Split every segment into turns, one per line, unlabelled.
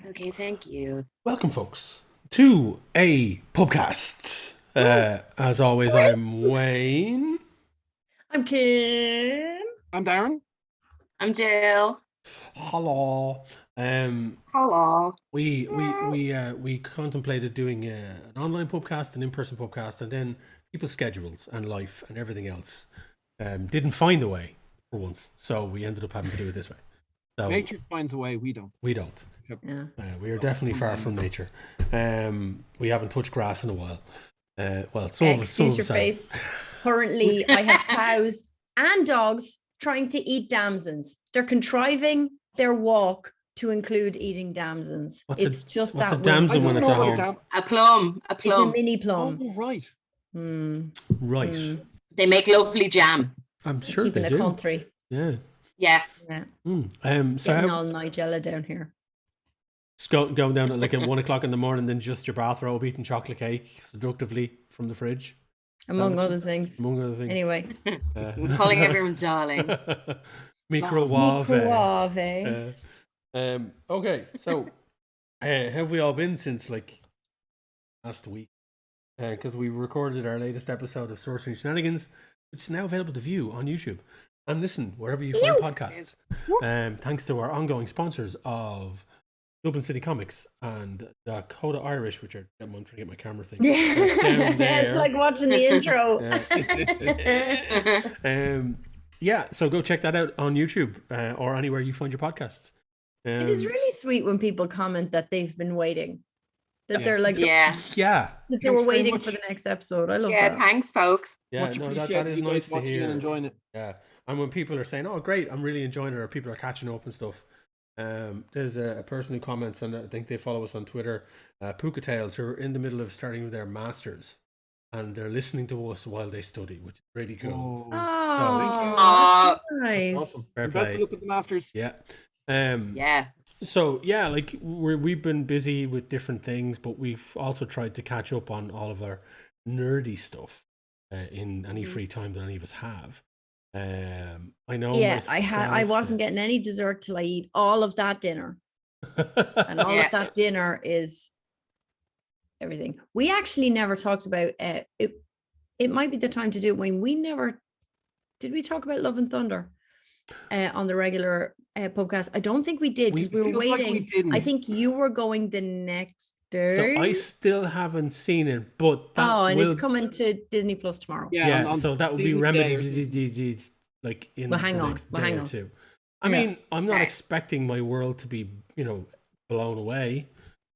Okay, thank you.
Welcome, folks, to a Pubcast. As always, I'm Wayne.
I'm Kim.
I'm Darren.
I'm Jill.
Hello.
Hello.
We contemplated doing an online podcast, an in-person podcast, and then people's schedules and life and everything else didn't find a way for once, so we ended up having to do it this way. So
Nature finds a way, we don't.
we don't.
Yeah.
We are definitely far from nature. We haven't touched grass in a while. Well, some of us.
Excuse your face. Currently, I have cows and dogs trying to eat damsons. They're contriving their walk to include eating damsons.
What's
just
a
that
damson
weird.
when it's at home?
A plum.
It's a mini plum.
Oh, right.
Right.
They make lovely jam.
I'm sure
Keeping
they
it
do.
country.
Yeah.
Yeah.
So
Getting all Nigella down here.
just going down at like at 1 o'clock in the morning, then just your bathrobe, eating chocolate cake seductively from the fridge.
Among other things.
Among other things.
Anyway.
I'm calling everyone darling.
Microwave. Okay, so have we all been since like last week? Because we recorded our latest episode of Sorcery and Shenanigans, which is now available to view on YouTube and listen wherever you find podcasts. Thanks to our ongoing sponsors of Dublin City Comics and Dakota Irish, which are I'm trying to get my camera thing. Down there.
It's like watching the intro.
So go check that out on YouTube or anywhere you find your podcasts.
It is really sweet when people comment that they've been waiting. That they're like,
yeah.
That they were waiting for the next episode. I love that.
Yeah, thanks, folks.
Yeah,
Much
no, that
appreciated
is
you guys
nice to
watching
hear.
and enjoying it.
Yeah, and when people are saying, "Oh, great, I'm really enjoying it," or people are catching up and stuff. There's a person who comments, and I think they follow us on Twitter, Pubcasters, who are in the middle of starting their masters, and they're listening to us while they study, which is really cool.
Oh, nice.
Awesome.
Fair
Best
play.
of luck with the Masters.
Yeah.
Yeah.
So yeah, like we've been busy with different things, but we've also tried to catch up on all of our nerdy stuff in any free time that any of us have. I know.
Yeah, I wasn't getting any dessert till I eat all of that dinner, and all of that dinner is everything. We actually never talked about it. It might be the time to do it when we never did. We talk about Love and Thunder on the regular podcast. I don't think we did because we were waiting.
Like we didn't.
I think you were going the next day.
So I still haven't seen it, but
it's coming to Disney Plus tomorrow.
Yeah, so that would be
Disney
remedied like in the next day or two. I mean, I'm not expecting my world to be, blown away.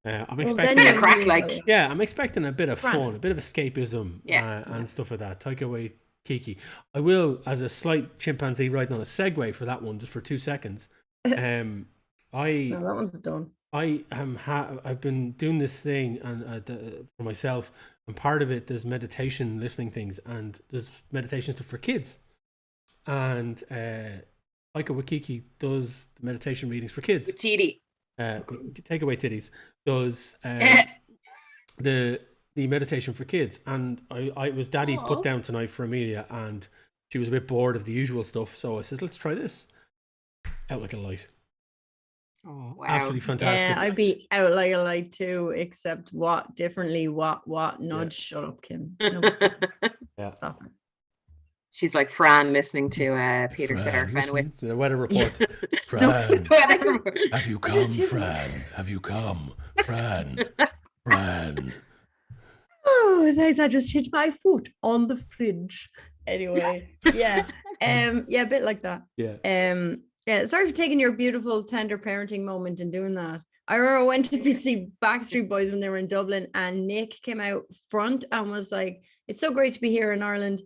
I'm expecting
Kind of crack like.
Yeah, I'm expecting a bit of fun, a bit of escapism, and stuff like that. Taika Waititi. I will, as a slight chimpanzee riding on a Segway for that one, just for 2 seconds.
No, that one's done.
I've been doing this thing and for myself, and part of it there's meditation, listening things, and there's meditation stuff for kids. And Taika Waititi does the meditation readings for kids.
With Titi.
Take away titties does the meditation for kids, and I was Daddy put down tonight for Amelia, and she was a bit bored of the usual stuff, so I said, let's try this. Out like a light.
Oh,
wow.
Absolutely fantastic.
Yeah, I'd be out like a light too, except what differently, what nudge. Shut up, Kim. No, stop it.
She's like Fran listening to Peter Serafinowicz.
The weather report. Fran, have you come, Fran? Have you come, Fran? Fran.
Oh, thanks. I just hit my foot on the fridge. Anyway, yeah, a bit like that.
Yeah.
Sorry for taking your beautiful, tender parenting moment and doing that. I remember I went to see Backstreet Boys when they were in Dublin, and Nick came out front and was like, "It's so great to be here in Ireland.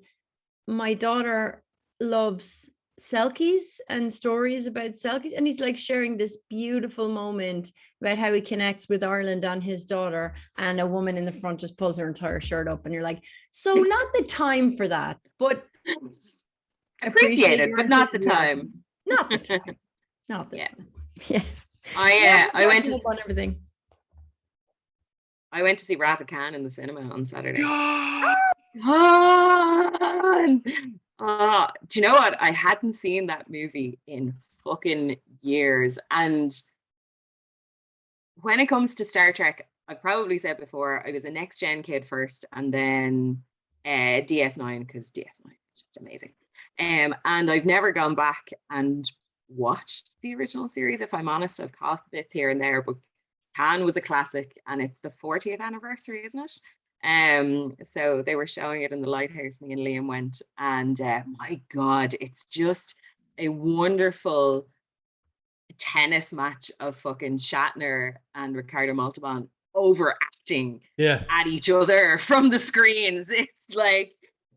My daughter loves selkies and stories about selkies," and he's like sharing this beautiful moment about how he connects with Ireland and his daughter, and a woman in the front just pulls her entire shirt up, and you're like, so not the time for that, but
appreciate it, but not the time.
Not the time. Not the time. Yeah.
I went
to on everything.
I went to see Wrath of Khan in the cinema on Saturday. Do you know what? I hadn't seen that movie in fucking years, and when it comes to Star Trek, I've probably said before, I was a next gen kid first, and then DS9, because DS9 is just amazing. And I've never gone back and watched the original series, if I'm honest. I've caught bits here and there, but Khan was a classic, and it's the 40th anniversary, isn't it? So they were showing it in the Lighthouse. Me and Liam went, and my God, it's just a wonderful tennis match of fucking Shatner and Ricardo Montalban overacting at each other from the screens. It's like,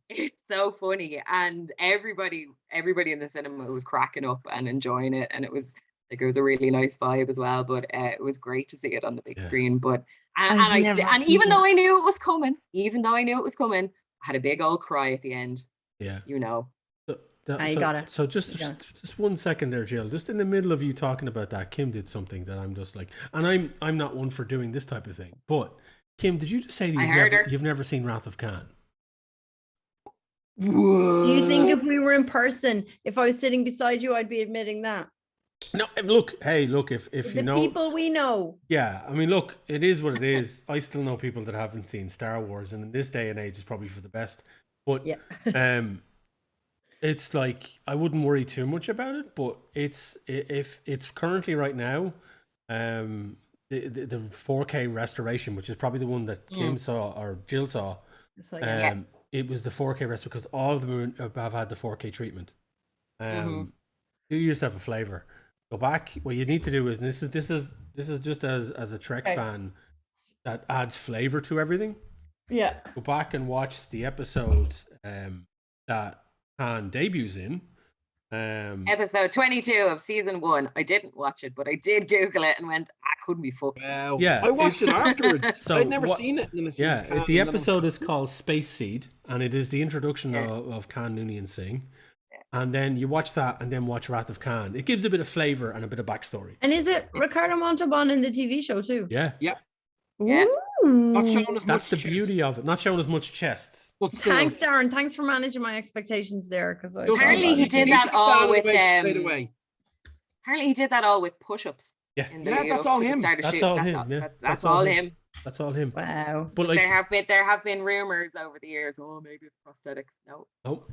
it's so funny, and everybody in the cinema was cracking up and enjoying it, and it was a really nice vibe as well. But it was great to see it on the big screen. But and even though I knew it was coming, I had a big old cry at the end.
Yeah,
you know.
I got it.
So just 1 second there, Jill. Just in the middle of you talking about that, Kim did something that I'm just like, and I'm not one for doing this type of thing. But Kim, did you just say that you've never seen Wrath of Khan?
Do you think if we were in person, if I was sitting beside you, I'd be admitting that?
No, look, if you know
people we know.
Yeah, I mean, look, it is what it is. I still know people that haven't seen Star Wars, and in this day and age, it's probably for the best. But it's like, I wouldn't worry too much about it. But if it's currently right now, the 4K restoration, which is probably the one that Kim saw or Jill saw, it's like, it was the 4K restoration because all of them have had the 4K treatment. Do yourself a favor. Go back. What you need to do is, and this is just as a Trek fan that adds flavor to everything.
Yeah.
Go back and watch the episodes that Han debuts in.
Episode 22 of season 1. I didn't watch it, but I did Google it and went, I couldn't be fucked.
Wow.
Yeah,
I watched it afterwards. So I'd never seen it.
The episode is called Space Seed, and it is the introduction of Khan Noonien Singh. And then you watch that, and then watch Wrath of Khan. It gives a bit of flavor and a bit of backstory.
And is it Ricardo Montalban in the TV show too?
Yeah.
Yep.
Yeah.
Not showing as
That's
much
the beauty of it. Not showing as much chest.
But still.
Thanks, Darren. Thanks for managing my expectations there. Because
apparently he did that all with Apparently he did that all with push-ups.
Yeah.
That's all him.
That's all him.
That's all him.
That's all him.
Wow.
But like,
there have been rumors over the years. Oh, maybe it's prosthetics. No.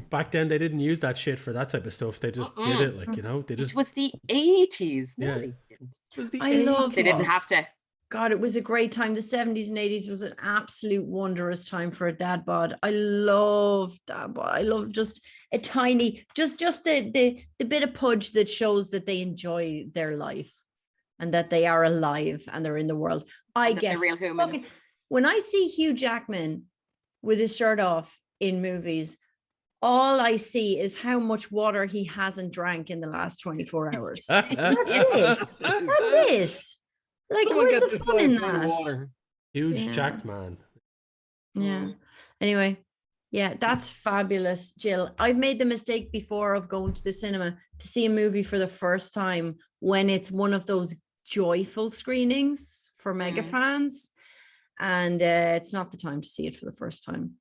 Back then they didn't use that shit for that type of stuff. They just did it, like, you know. It
was the 80s. No,
Yeah.
they didn't.
It was the
I love.
They didn't have to.
God, it was a great time. The 70s and 80s was an absolute wondrous time for a dad bod. I love dad bod. I love just a tiny, just the bit of pudge that shows that they enjoy their life and that they are alive and they're in the world. I get
real humans.
When I see Hugh Jackman with his shirt off in movies, all I see is how much water he hasn't drank in the last 24 hours. That's it. That's it. Like, where's the fun in that?
Huge jacked man.
Yeah. Anyway, yeah, that's fabulous, Jill. I've made the mistake before of going to the cinema to see a movie for the first time when it's one of those joyful screenings for mega fans, and it's not the time to see it for the first time.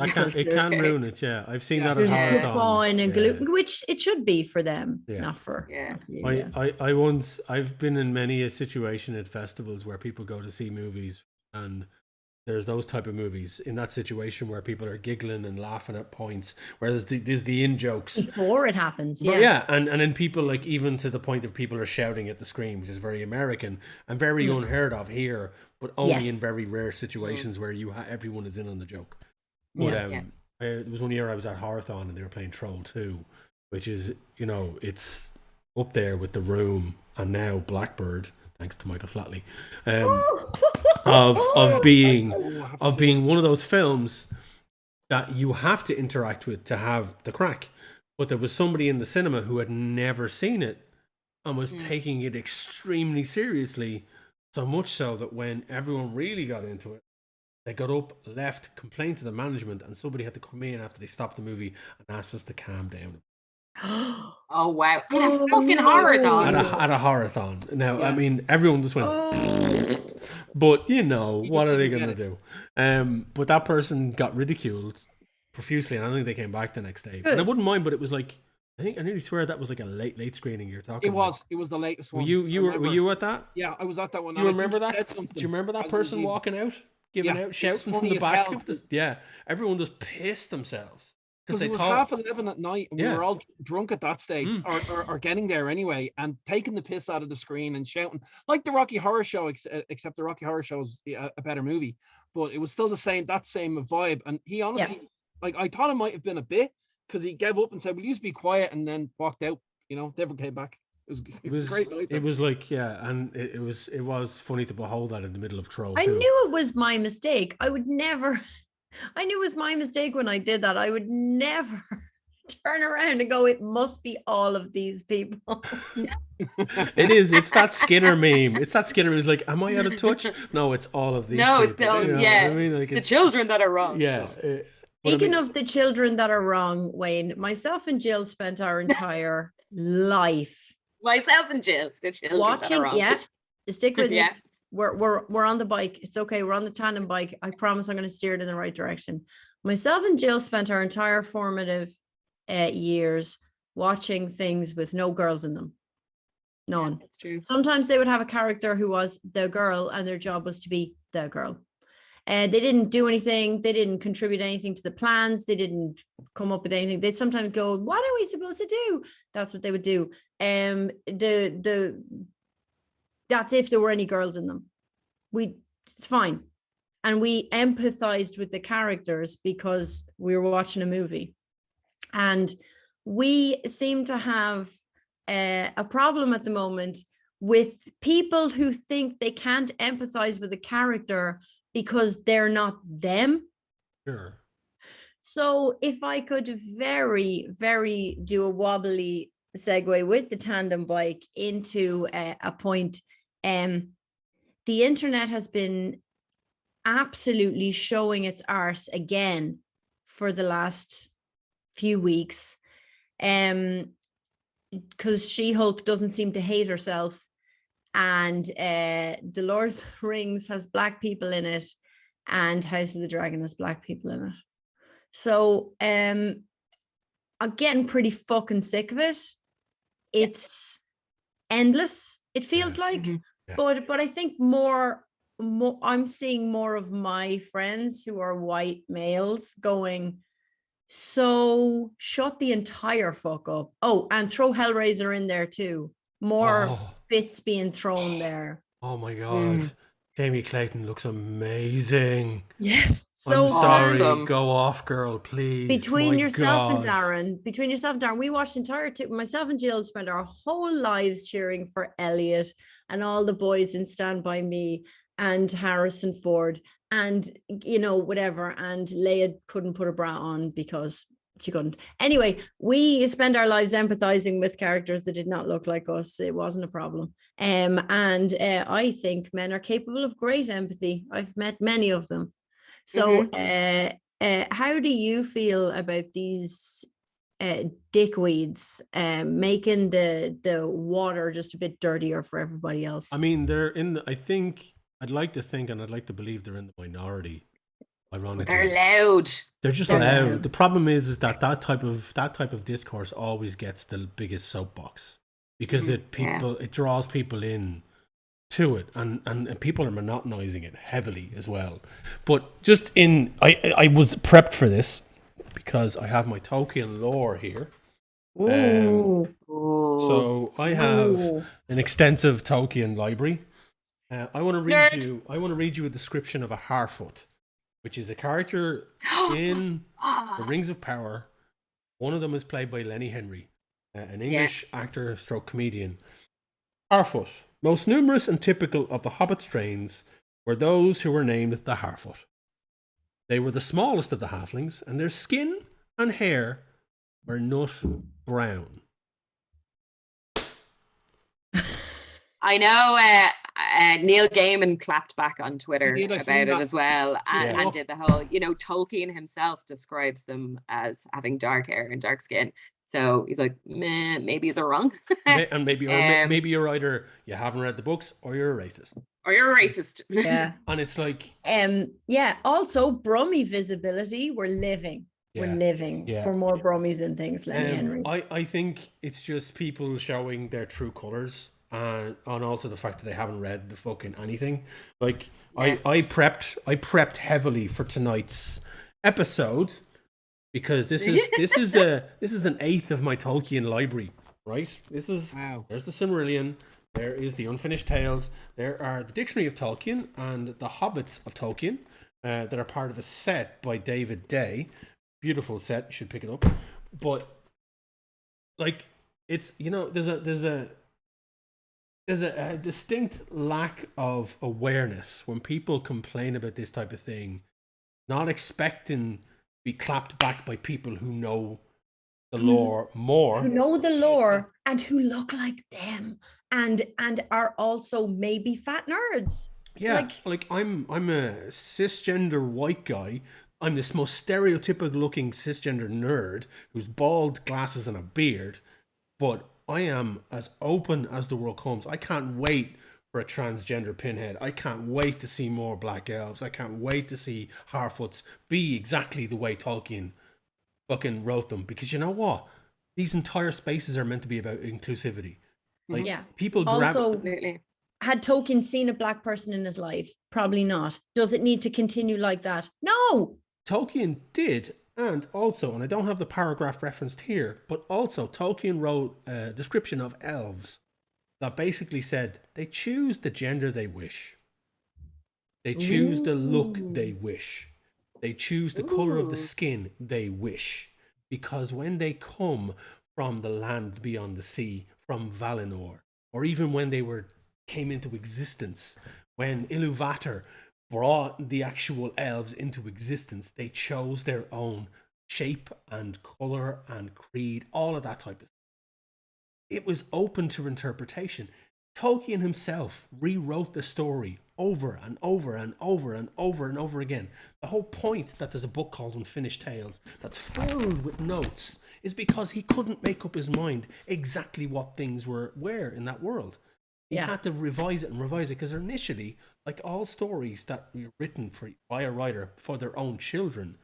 It can ruin it. Yeah, I've seen that.
There's fun and gluten, which it should be for them, not for.
I've been in many a situation at festivals where people go to see movies, and there's those type of movies in that situation where people are giggling and laughing at points, where there's the in jokes
before it happens.
And then people, like, even to the point of people are shouting at the screen, which is very American and very unheard of here, but only in very rare situations where everyone is in on the joke. But it was one year I was at Horathon and they were playing Troll 2, which is, you know, it's up there with The Room and now Blackbird, thanks to Michael Flatley, of being one of those films that you have to interact with to have the crack. But there was somebody in the cinema who had never seen it and was taking it extremely seriously, so much so that when everyone really got into it, they got up, left, complained to the management, and somebody had to come in after they stopped the movie and ask us to calm down.
Oh, wow. At a fucking horathon.
At a horathon. Now, I mean, everyone just went, but, you know, what are they going to do? But that person got ridiculed profusely, and I think they came back the next day. And I wouldn't mind, but it was like, I nearly swear that was like a late screening you're talking.
It was the latest
Were
one.
were you at that?
Yeah, I was at that one.
Do you remember that? Do you remember that person
leaving.
walking out, giving out, shouting from the back of this? Yeah, everyone just pissed themselves
because it was 11:30 at night, and we were all drunk at that stage, or getting there anyway, and taking the piss out of the screen and shouting like the Rocky Horror Show, except the Rocky Horror Show is a better movie, but it was still that same vibe. And he honestly, like, I thought it might have been a bit, because he gave up and said, "Will you be quiet?" and then walked out. Never came back. It was great night.
It was like, and it was funny to behold that in the middle of Troll.
I knew it was my mistake. I would never. I knew it was my mistake when I did that. I would never turn around and go, "It must be all of these people."
It is. It's that Skinner meme. It's that Skinner who's like, "Am I out of touch?" No, it's all of these.
No,
people.
it's not. I mean? Like, the children that are wrong.
Yeah.
Speaking of the children that are wrong, Wayne, myself and Jill spent our entire life.
Myself and Jill, the children
watching.
That are wrong.
Stick with me. We're on the bike. It's okay. We're on the tandem bike. I promise I'm going to steer it in the right direction. Myself and Jill spent our entire formative years watching things with no girls in them. None.
Yeah, that's true.
Sometimes they would have a character who was the girl, and their job was to be the girl. They didn't do anything. They didn't contribute anything to the plans. They didn't come up with anything. They'd sometimes go, "What are we supposed to do?" That's what they would do. That's if there were any girls in them. It's fine. And we empathized with the characters because we were watching a movie. And we seem to have a problem at the moment with people who think they can't empathize with a character because they're not them.
Sure.
So if I could very, very do a wobbly segue with the tandem bike into a point, the internet has been absolutely showing its arse again for the last few weeks, because She-Hulk doesn't seem to hate herself, and the Lord of the Rings has black people in it, and House of the Dragon has black people in it. So I'm getting pretty fucking sick of it. It's endless, it feels like. But I think more I'm seeing more of my friends who are white males going, "So shut the entire fuck up." Oh, and throw Hellraiser in there too. More fits being thrown there.
Oh my God. Jamie Clayton looks amazing.
Yes.
So I'm sorry. Go off, girl, please.
Between yourself and Darren, we watched the entire myself and Jill spent our whole lives cheering for Elliot and all the boys in Stand By Me and Harrison Ford and, whatever. And Leia couldn't put a bra on because she couldn't. Anyway, we spend our lives empathizing with characters that did not look like us. It wasn't a problem. And I think men are capable of great empathy. I've met many of them. So how do you feel about these dickweeds making the water just a bit dirtier for everybody else?
I mean, I'd like to think and I'd like to believe they're in the minority. Ironically,
they're loud.
They're just loud. The problem is that type of discourse always gets the biggest soapbox because it draws people in to it, and people are monotonizing it heavily as well. But I was prepped for this because I have my Tolkien lore here. So I have an extensive Tolkien library. I want to read you a description of a Harfoot, which is a character in The Rings of Power. One of them is played by Lenny Henry, an English actor stroke comedian. Harfoot. Most numerous and typical of the Hobbit strains were those who were named the Harfoot. They were the smallest of the halflings, and their skin and hair were nut brown.
I know Neil Gaiman clapped back on Twitter about it as well, and did the whole, Tolkien himself describes them as having dark hair and dark skin. So he's like, meh, maybe he's wrong.
And maybe you're either you haven't read the books or you're a racist.
Yeah.
And it's like...
Also, Brummy visibility, we're living. we're
Yeah.
living
Yeah.
for more Brummies and things, Lenny Henry.
I think it's just people showing their true colors, and also the fact that they haven't read the fucking anything. Like
Yeah.
I prepped heavily for tonight's episode because this is an eighth of my Tolkien library, right? This is
Wow.
There's the Silmarillion, there is the Unfinished Tales, there are the Dictionary of Tolkien and the Hobbits of Tolkien that are part of a set by David Day. Beautiful set, you should pick it up. But like, it's, you know, there's a distinct lack of awareness when people complain about this type of thing, not expecting to be clapped back by people who know the lore more,
who know the lore and who look like them and are also maybe fat nerds.
Yeah, like I'm a cisgender white guy. I'm this most stereotypical looking cisgender nerd who's bald, glasses, and a beard. But I am as open as the world comes. I can't wait for a transgender pinhead. I can't wait to see more black elves. I can't wait to see Harfoots be exactly the way Tolkien fucking wrote them. Because you know what? These entire spaces are meant to be about inclusivity. Like, people grab.
Also,
Absolutely.
had Tolkien seen a black person in his life? Probably not. Does it need to continue like that? No.
Tolkien did, and also, and I don't have the paragraph referenced here, but also Tolkien wrote a description of elves that basically said they choose the gender they wish. They choose the look they wish. They choose the color of the skin they wish. Because when they come from the land beyond the sea, from Valinor, or even when they came into existence, when Iluvatar brought the actual elves into existence, they chose their own shape and color and creed, all of that type of stuff. It was open to interpretation. Tolkien himself rewrote the story over and over and over and over and over again. The whole point that there's a book called Unfinished Tales that's filled with notes is because he couldn't make up his mind exactly what things were in that world. He had to revise it because initially, like all stories that were written by a writer for their own children,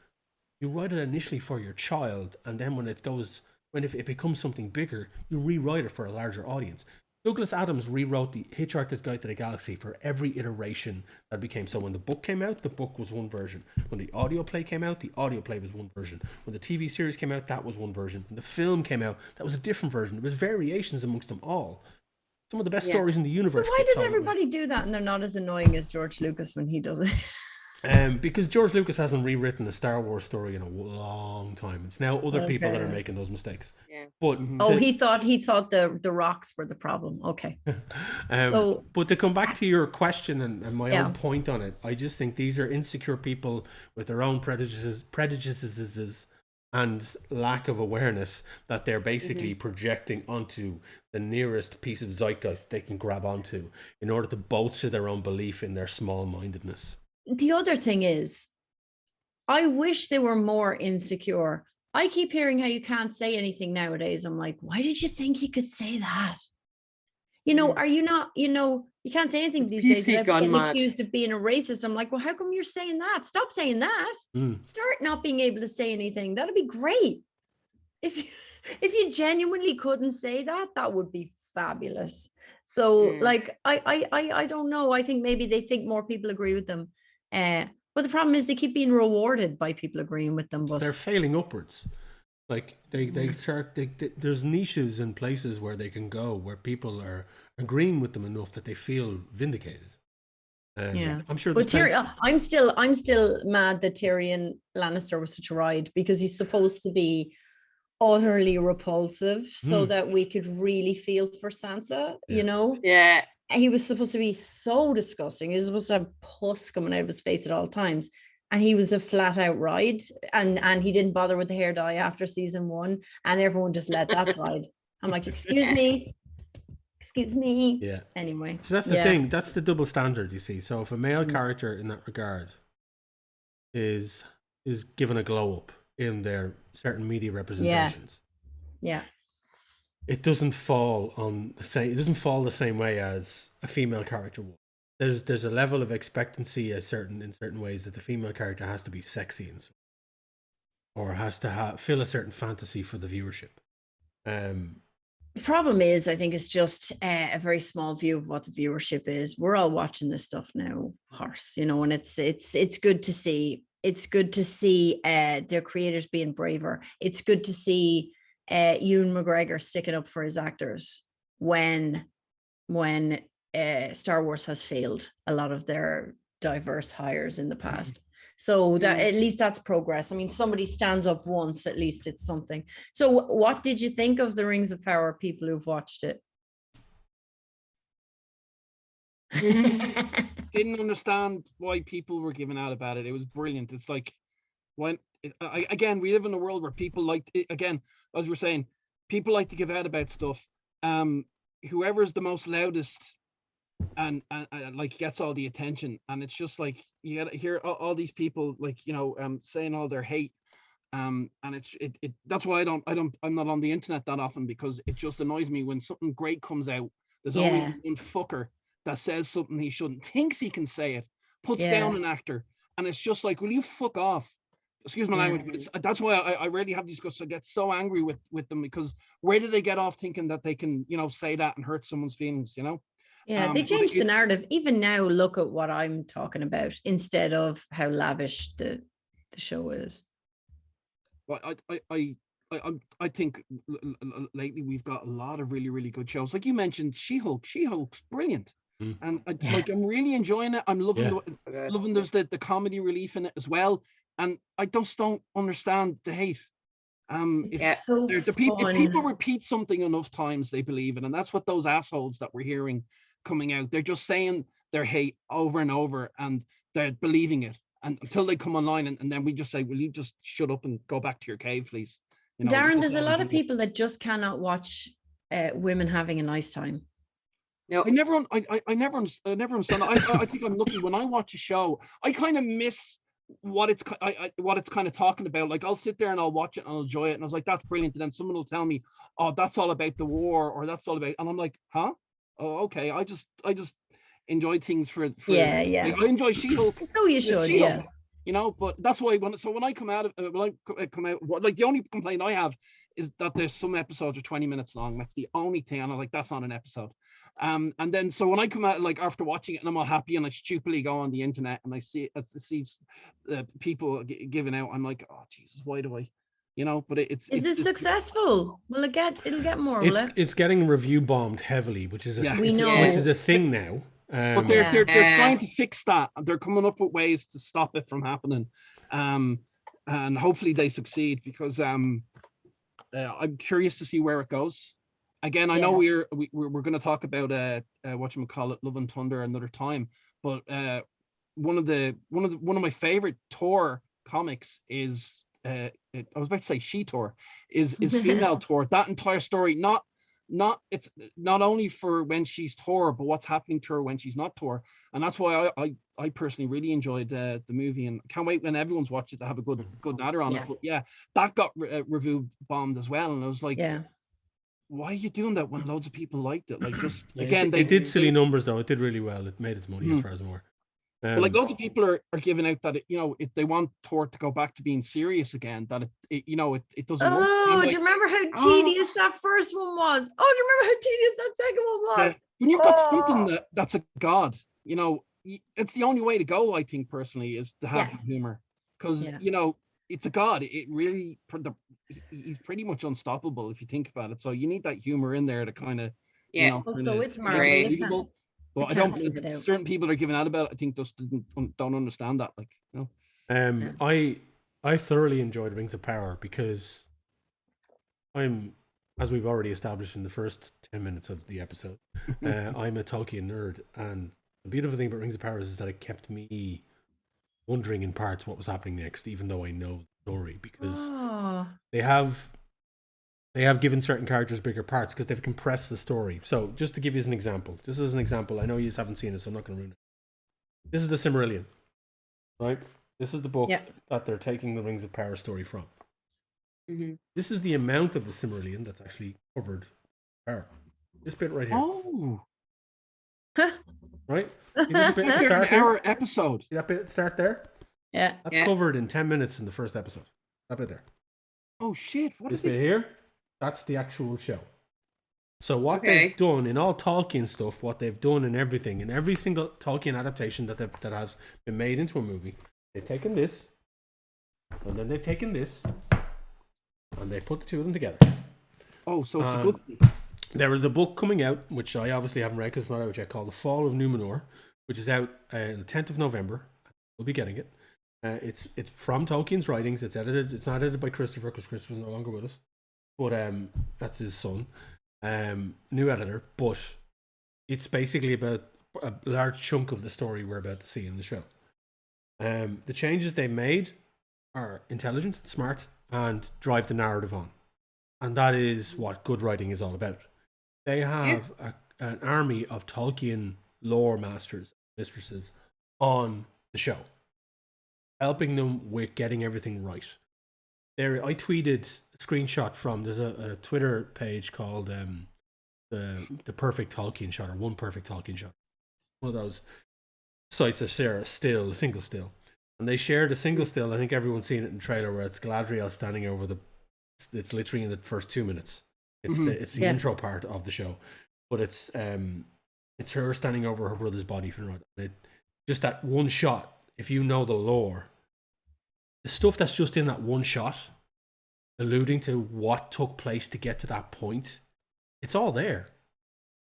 you write it initially for your child, and then when if it becomes something bigger, you rewrite it for a larger audience. Douglas Adams rewrote the Hitchhiker's Guide to the Galaxy for every iteration that became. So when the book came out, the book was one version. When the audio play came out, the audio play was one version. When the TV series came out, that was one version. When the film came out, that was a different version. There was variations amongst them all. Some of the best stories in the universe.
So why does everybody do that and they're not as annoying as George Lucas when he does it?
Because George Lucas hasn't rewritten a Star Wars story in a long time. It's now other people that are making those mistakes.
Yeah.
But
he thought the rocks were the problem. Okay.
But to come back to your question and my own point on it, I just think these are insecure people with their own prejudices and lack of awareness that they're basically projecting onto the nearest piece of zeitgeist they can grab onto in order to bolster their own belief in their small-mindedness.
The other thing is, I wish they were more insecure. I keep hearing how you can't say anything nowadays. I'm like, why did you think you could say that? You know, are you not, you can't say anything these days without getting accused of being a racist. I'm like, well, how come you're saying that? Stop saying that. Start not being able to say anything. That'd be great. If you genuinely couldn't say that, that would be fabulous. So like, I don't know. I think maybe they think more people agree with them. But the problem is they keep being rewarded by people agreeing with them. But
they're failing upwards. Like there's niches and places where they can go where people are agreeing with them enough that they feel vindicated. I'm sure.
But I'm still mad that Tyrion Lannister was such a ride because he's supposed to be utterly repulsive so that we could really feel for Sansa. You know.
Yeah.
He was supposed to be so disgusting. He was supposed to have pus coming out of his face at all times. And he was a flat out ride. And he didn't bother with the hair dye after season 1. And everyone just let that slide. I'm like, excuse me. Yeah. Anyway.
So that's the thing. That's the double standard, you see. So if a male character in that regard is given a glow up in their certain media representations.
Yeah.
It doesn't fall the same way as a female character would. There's a level of expectancy in certain ways that the female character has to be sexy and so. or has to fill a certain fantasy for the viewership.
The problem is, I think it's just a very small view of what the viewership is. We're all watching this stuff now, horse, and it's good to see. It's good to see their creators being braver. It's good to see Ewan McGregor sticking up for his actors when Star Wars has failed a lot of their diverse hires in the past. So that at least that's progress. I mean, somebody stands up once, at least it's something. So what did you think of the Rings of Power, people who've watched it?
Didn't understand why people were giving out about it. It was brilliant. It's like again, we live in a world where people like, again, as we're saying, people like to give out about stuff. Whoever's the most loudest and like gets all the attention, and it's just like you gotta hear all these people like saying all their hate, and that's why I'm not on the internet that often, because it just annoys me when something great comes out. There's always one fucker that says something he shouldn't, thinks he can say it, puts down an actor, and it's just like, will you fuck off? Excuse my language, but that's why I rarely have these discussions. I get so angry with them, because where do they get off thinking that they can say that and hurt someone's feelings?
Yeah, they changed the narrative. Even now, look at what I'm talking about instead of how lavish the show is.
Well, I think lately we've got a lot of really, really good shows. Like you mentioned, She-Hulk. She-Hulk's brilliant, and I'm really enjoying it. I'm loving loving there's the comedy relief in it as well, and I just don't understand the hate.
It's so fun.
If people repeat something enough times, they believe it, and that's what those assholes that we're hearing coming out, they're just saying their hate over and over, and they're believing it, and until they come online, and then we just say, will you just shut up and go back to your cave, please?
Darren, there's a lot of people that just cannot watch women having a nice time.
No,
I never understand. I think I'm lucky when I watch a show. I kind of miss what it's kind of talking about. Like I'll sit there and I'll watch it and I'll enjoy it, and I was like, that's brilliant. And then someone will tell me, oh, that's all about the war, or that's all about, and I'm like, huh? Oh, okay. I just enjoy things for
Like,
I enjoy She-Hulk.
So you should,
She-Hulk, but that's why when I come out, like the only complaint I have is that there's some episodes are 20 minutes long. That's the only thing, and I'm like, that's not an episode. And then so when I come out, like after watching it and I'm all happy, and I stupidly go on the internet and I see people giving out, I'm like, oh Jesus, why do I? But it's
successful? Will it'll get more?
It's getting review bombed heavily, which is
we know,
which is a thing now.
But they're trying to fix that. They're coming up with ways to stop it from happening, and hopefully they succeed, because I'm curious to see where it goes. Again, I know we're going to talk about whatchamacallit, Love and Thunder another time, but one of my favorite Thor comics is I was about to say She-Thor is female Thor. That entire story, it's not only for when she's Thor, but what's happening to her when she's not Thor, and that's why I personally really enjoyed the movie, and can't wait when everyone's watched it to have a good natter on it. But that got review bombed as well, and I was like, why are you doing that when loads of people liked it? Like, just again,
it did silly numbers though. It did really well. It made its money as far as more.
Like loads of people are giving out that if they want Thor to go back to being serious again, that it doesn't.
Oh, do you remember how tedious that first one was? Oh, do you remember how tedious that second one was?
When you've got something that's a god, it's the only way to go. I think personally is to have humor, because it's a god. It really he's pretty much unstoppable if you think about it. So you need that humor in there to kind of
Also, it's Marvel.
But I don't. Certain people are giving out about it. I think just don't understand that. Like,
I thoroughly enjoyed Rings of Power because I'm, as we've already established in the first 10 minutes of the episode, I'm a Tolkien nerd, and the beautiful thing about Rings of Power is that it kept me wondering in parts what was happening next, even though I know the story, because they have given certain characters bigger parts because they've compressed the story. So just to give you an example, I know you haven't seen it, so I'm not going to ruin it. This is the Silmarillion, right? This is the book that they're taking the Rings of Power story from. Mm-hmm. This is the amount of the Silmarillion that's actually covered power. This bit right here.
Oh.
Right? See this bit at the start
hour episode.
See that bit at the start there?
Yeah.
That's covered in 10 minutes in the first episode. That bit there.
Oh shit! What
This
is it?
bit here, that's the actual show. So what
Okay.
they've done in all Tolkien stuff, what they've done in everything, in every single Tolkien adaptation that has been made into a movie, they've taken this, and then they've taken this, and they put the two of them together.
Oh, so it's a good.
There is a book coming out, which I obviously haven't read because it's not out yet, called The Fall of Numenor, which is out on the 10th of November. We'll be getting it. It's from Tolkien's writings. It's edited. It's not edited by Christopher because Christopher's no longer with us, but that's his son. New editor, but it's basically about a large chunk of the story we're about to see in the show. The changes they made are intelligent, smart, and drive the narrative on. And that is what good writing is all about. They have an army of Tolkien lore masters, mistresses on the show, helping them with getting everything right. I tweeted a screenshot from, there's a Twitter page called the Perfect Tolkien Shot, or One Perfect Tolkien Shot. One of those sites that share a single still. And they shared a single still, I think everyone's seen it in the trailer, where it's Galadriel standing over it's literally in the first 2 minutes. It's the intro part of the show. But it's her standing over her brother's body from right. Just that one shot, if you know the lore, the stuff that's just in that one shot, alluding to what took place to get to that point, it's all there.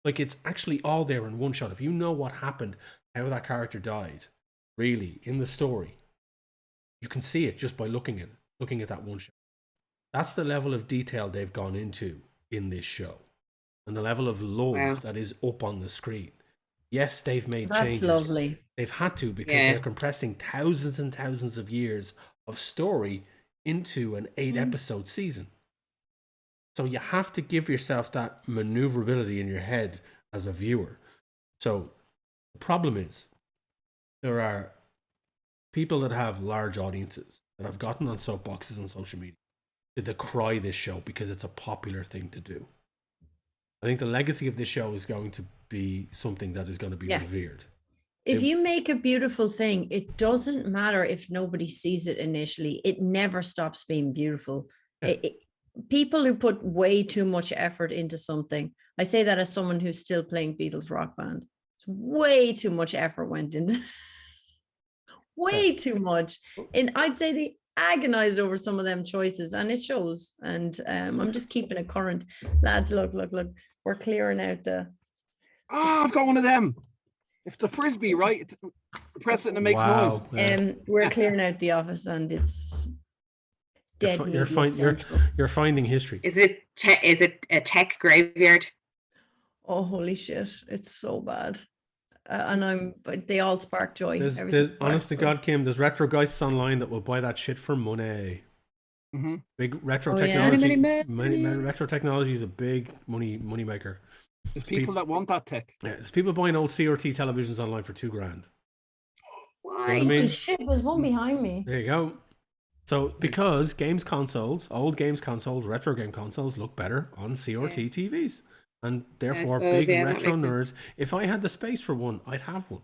Like, it's actually all there in one shot. If you know what happened, how that character died, really, in the story, you can see it just by looking at that one shot. That's the level of detail they've gone into in this show, and the level of love that is up on the screen. Yes, they've made changes.
That's lovely.
They've had to, because they're compressing thousands and thousands of years of story into an 8-episode season. So you have to give yourself that maneuverability in your head as a viewer. So the problem is, there are people that have large audiences that have gotten on soapboxes on social media to decry this show because it's a popular thing to do. I think the legacy of this show is going to be something that is going to be revered.
If you make a beautiful thing, it doesn't matter if nobody sees it initially. It never stops being beautiful. Yeah. People who put way too much effort into something, I say that as someone who's still playing Beatles Rock Band. Way too much effort went into way too much. And I'd say they agonized over some of them choices, and it shows. And I'm just keeping it current. Lads, look. We're clearing out the...
I've got one of them. If it's a frisbee, right? Press it and it makes noise.
We're clearing out the office, and it's dead.
You're finding history.
Is it a tech graveyard?
Oh, holy shit! It's so bad, but they all spark joy.
There's honest to God, Kim, there's retro guys online that will buy that shit for money. Mm-hmm. Big retro technology. Retro technology is a big money maker.
There's people that want that tech.
Yeah, there's people buying old CRT televisions online for $2,000.
Why?
You know what I mean?
Shit, there's one behind me.
There you go. So, because old games consoles, retro game consoles look better on CRT TVs. And therefore, big retro nerds, if I had the space for one, I'd have one.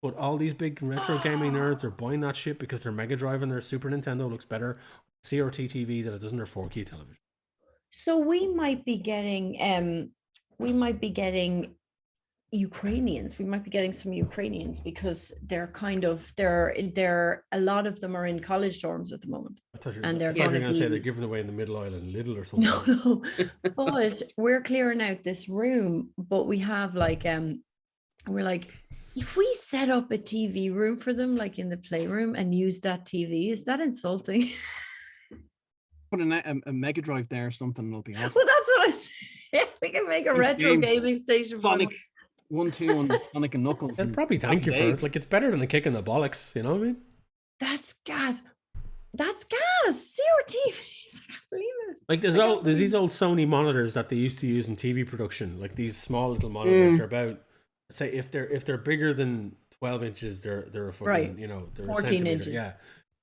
But all these big retro gaming nerds are buying that shit because their Mega Drive and their Super Nintendo looks better on CRT TV than it does on their 4K television.
So we might be getting Ukrainians. We might be getting some Ukrainians because they're a lot of them are in college dorms at the moment.
They're going to say they're giving away in the Middle Island Lidl or something.
No. But we're clearing out this room, but we have we're like, if we set up a TV room for them, like in the playroom, and use that TV, is that insulting?
Put a Mega Drive there or something, will be awesome.
Well, that's what I said. We can make a retro gaming station.
Sonic 1-2 on Sonic and Knuckles.
They'd probably thank you for it. Like, it's better than a kick in the bollocks, you know what I mean?
That's gas. CRTVs. I can't believe it.
Like, there's these old Sony monitors that they used to use in TV production. Like, these small little monitors are about, say, if they're bigger than 12 inches, they're a fucking, they're
14 inches.
Yeah.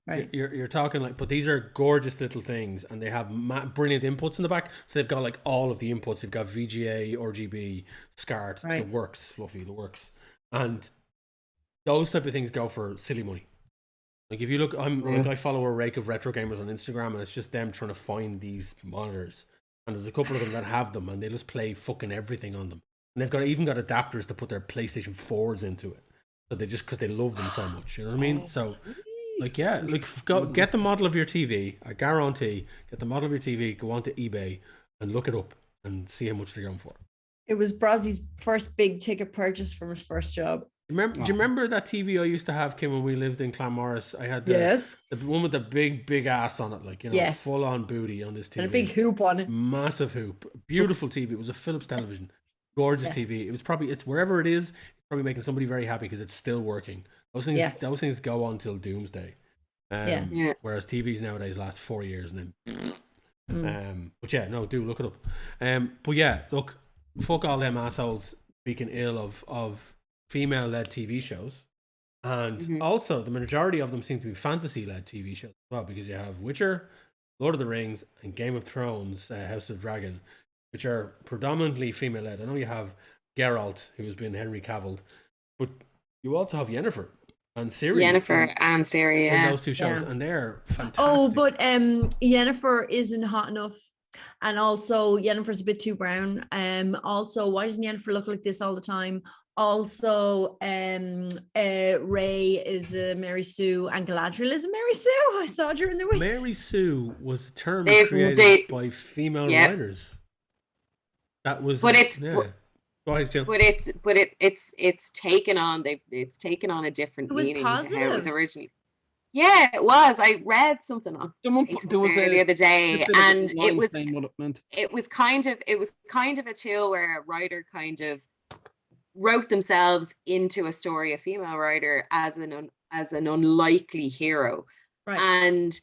Right.
You're talking but these are gorgeous little things, and they have brilliant inputs in the back. So they've got like all of the inputs. They've got VGA, RGB, SCART, the works, Fluffy, the works, and those type of things go for silly money. Like if you look, I follow a rake of retro gamers on Instagram, and it's just them trying to find these monitors. And there's a couple of them that have them, and they just play fucking everything on them. And they've even got adapters to put their PlayStation 4s into it. So they just because they love them so much, you know what I mean? So, like, yeah, like get the model of your TV. I guarantee, get the model of your TV, go onto eBay and look it up and see how much they're going for.
It was Brazzy's first big ticket purchase from his first job.
Do you remember that TV I used to have, Kim, when we lived in Clonmorris? I had the one with the big ass on it, like, you know, full on booty on this TV.
And a big hoop on it.
Massive hoop. Beautiful TV. It was a Philips television. Gorgeous TV. It was probably, it's wherever it is, it's probably making somebody very happy because it's still working. Those things go on till doomsday. Whereas TVs nowadays last 4 years and then. But yeah, no, do look it up. But yeah, look, fuck all them assholes speaking ill of female-led TV shows, and also the majority of them seem to be fantasy-led TV shows as well, because you have Witcher, Lord of the Rings, and Game of Thrones, House of Dragon, which are predominantly female-led. I know you have Geralt, who has been Henry Cavilled, but you also have Yennefer and Ciri. In those two shows, and they're fantastic.
Oh, but Yennefer isn't hot enough. And also Yennefer's a bit too brown. Also, why doesn't Yennefer look like this all the time? Also, Ray is Mary Sue, and Galadriel is Mary Sue. I saw during the week.
Mary Sue was a term created by female writers. That was,
but it's
Go ahead, Jill.
But it's taken on a different meaning to how it was originally. Yeah, it was. I read something on the other day, and it was kind of a tool where a writer kind of wrote themselves into a story, a female writer, as an unlikely hero, right? And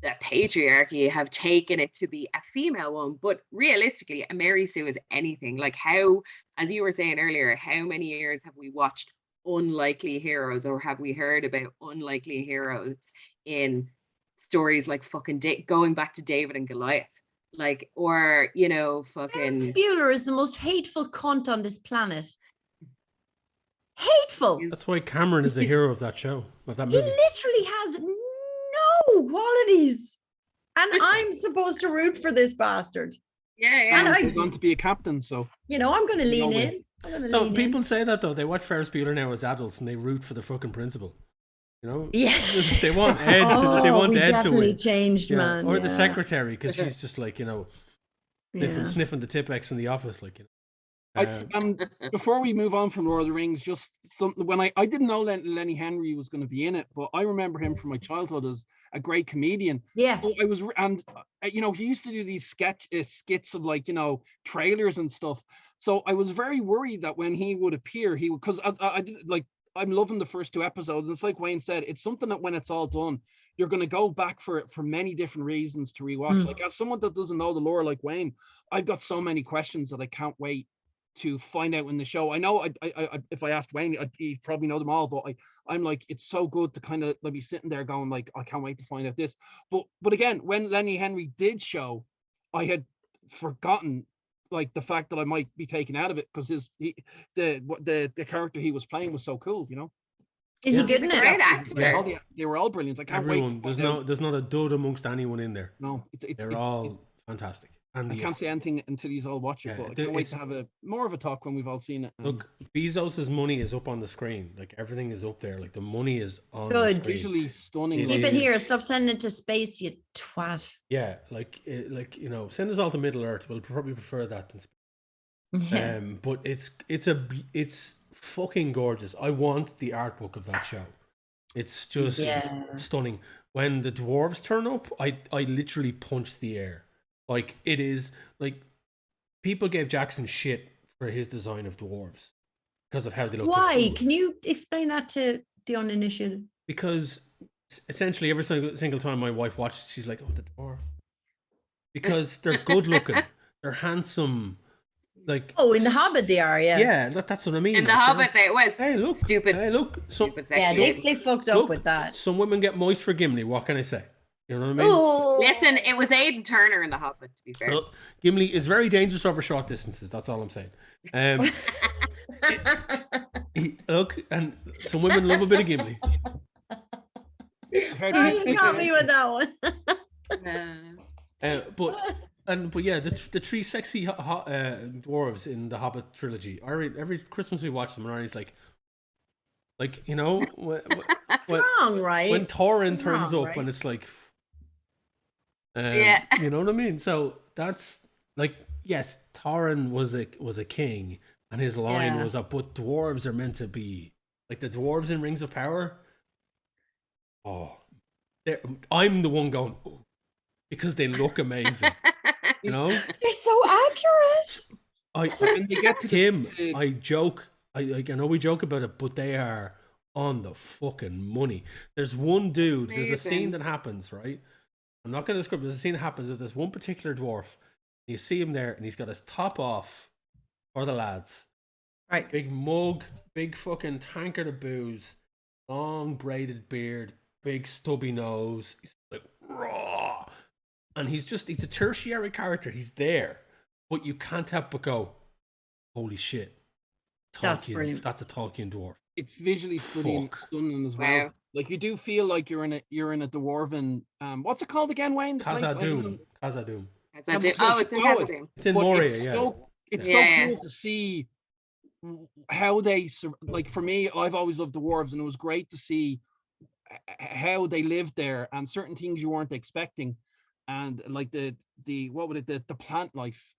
the patriarchy have taken it to be a female one, but realistically, a Mary Sue is anything. Like, how, as you were saying earlier, how many years have we watched unlikely heroes, or have we heard about unlikely heroes in stories like fucking going back to David and Goliath, like, or, you know, fucking
Bueller is the most hateful cunt on this planet. Hateful.
That's why Cameron is the hero of that show, of that movie.
He literally has no qualities, and I'm supposed to root for this bastard.
And
I'm going to be a captain, so
you know I'm going to lean in.
No, people say that though. They watch Ferris Bueller now as adults, and they root for the fucking principal. You know, they want Ed. They want Ed to win.
Changed, man.
Or the secretary, because she's just like, you know, sniffing the Tipex in the office, like, you know.
Before we move on from Lord of the Rings, just something, when I didn't know Lenny Henry was going to be in it, but I remember him from my childhood as a great comedian.
Yeah.
So you know, he used to do these skits of, like, you know, trailers and stuff. So I was very worried that when he would appear, because I did, like, I'm loving the first two episodes. It's like Wayne said, it's something that when it's all done, you're going to go back for it for many different reasons to rewatch. Like, as someone that doesn't know the lore like Wayne, I've got so many questions that I can't wait to find out in the show. I know I if I asked Wayne, he'd probably know them all, but I'm like, it's so good to kind of be sitting there going like, I can't wait to find out this. But again, when Lenny Henry did show, I had forgotten, like, the fact that I might be taken out of it, because the character he was playing was so cool, you know.
Is he good in it?
Great actor.
Yeah, they were all brilliant. I can't wait.
There's not a dud amongst anyone in there.
No,
they're all fantastic. And
I can't say anything until he's all watch it, but I can't wait to have more of a talk when we've all seen it.
Look, Bezos's money is up on the screen. Like, everything is up there. Like, the money is on the screen.
Visually stunning.
Keep it here. Stop sending it to space, you twat.
Yeah, like, you know, send us all to Middle Earth. We'll probably prefer that than space.
Yeah.
But it's fucking gorgeous. I want the art book of that show. It's just stunning. When the dwarves turn up, I literally punched the air. Like, it is, like, people gave Jackson shit for his design of dwarves because of how they look.
Why? Can you explain that to the uninitiated?
Because essentially every single time my wife watches, she's like, oh, the dwarves. Because they're good looking. They're handsome. Like,
in The Hobbit they are, yeah.
Yeah, that's what I mean.
In The Hobbit they was
stupid. Hey, look.
Stupid
they fucked up with that.
Some women get moist for Gimli. What can I say? You know what I mean?
Ooh.
Listen, it was Aidan Turner in The Hobbit, to be fair.
Well, Gimli is very dangerous over short distances. That's all I'm saying. Look, and some women love a bit of Gimli.
You got me with that one.
But yeah, the three sexy dwarves in the Hobbit trilogy. Every Christmas we watch them, and Arnie's like you know,
That's wrong, right?
when Thorin
It's
turns
wrong,
up,
right?
and it's like,
Yeah.
you know what I mean. So that's like, yes, Thorin was a king, and his line
Yeah.
was up. But dwarves are meant to be like the dwarves in Rings of Power. Oh, I'm the one going, oh, because they look amazing. You know,
They're so accurate.
When they get to
Kim,
the-
I joke. I know we joke about it, but they are on the fucking money. There's one dude. There's a scene
Amazing.
that happens, right? I'm not going to describe. There's a scene that happens with this one particular dwarf. You see him there, and he's got his top off for the lads.
Right.
Big mug, big fucking tankard of booze, long braided beard, big stubby nose. He's like raw, and he's a tertiary character. He's there, but you can't help but go, "Holy shit,
That's
Tolkien!
brilliant.
That's a Tolkien dwarf."
it's visually stunning as well.
Wow.
Like you do feel like you're in a dwarven what's it called again, Wayne? The place? I don't know.
Khazad-dûm.
It's in Khazad-dûm.
It's in
But
Moria,
it's
yeah.
it's
Yeah.
so cool to see how they like. For me, I've always loved dwarves, and it was great to see how they lived there and certain things you weren't expecting, and like the plant life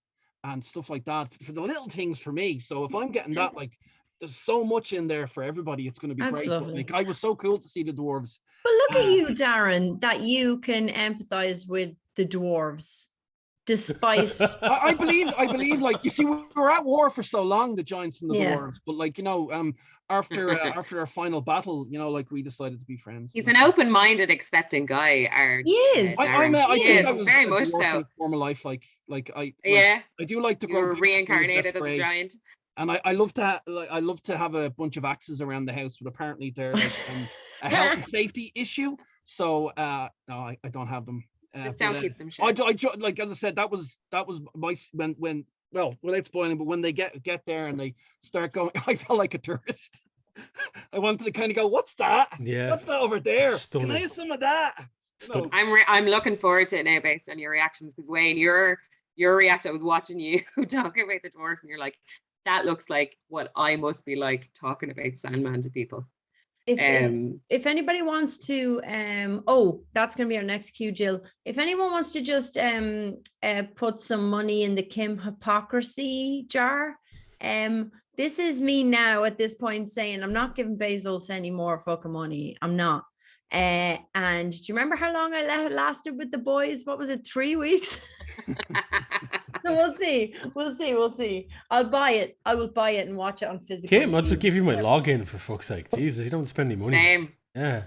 and stuff like that, for the little things for me. So if I'm getting that, like, there's so much in there for everybody. It's going to be
That's
great. But,
lovely.
like, I was so cool to see the dwarves.
But look at you, Darren, that you can empathize with the dwarves, despite.
I believe, like, you see, we were at war for so long, the giants and the
Yeah.
dwarves, but, like, you know, after our final battle, you know, like, we decided to be friends.
He's an open-minded, accepting guy.
He is.
I
He
think
is,
I was
very
a
much
dwarf in
so.
a former life, like I do like to
You
grow
were
big fingers,
reincarnated
that's
as a
great.
giant.
And I love to have a bunch of axes around the house, but apparently they're like a health and safety issue. So no, I don't have them.
Just
but,
don't keep them shut.
like, as I said, that was my when well, without spoiling, but when they get there and they start going, I felt like a tourist. I wanted to kind of go, what's that?
Yeah.
What's that over there?
It's stunning.
Can I have some of that?
Stunning.
I'm looking forward to it now, based on your reactions, because Wayne, your reaction, I was watching you talking about the dwarves, and you're like, that looks like what I must be like talking about Sandman to people.
If anybody wants to, that's going to be our next cue, Jill. If anyone wants to just put some money in the Kim hypocrisy jar, this is me now at this point saying I'm not giving Bezos any more fucking money. I'm not. And do you remember how long I lasted with the boys? What was it, 3 weeks? So we'll see. I'll buy it. I will buy it and watch it on physical.
Kim, I'll just give you my login for fuck's sake. Jesus, you don't spend any money.
Same.
Yeah.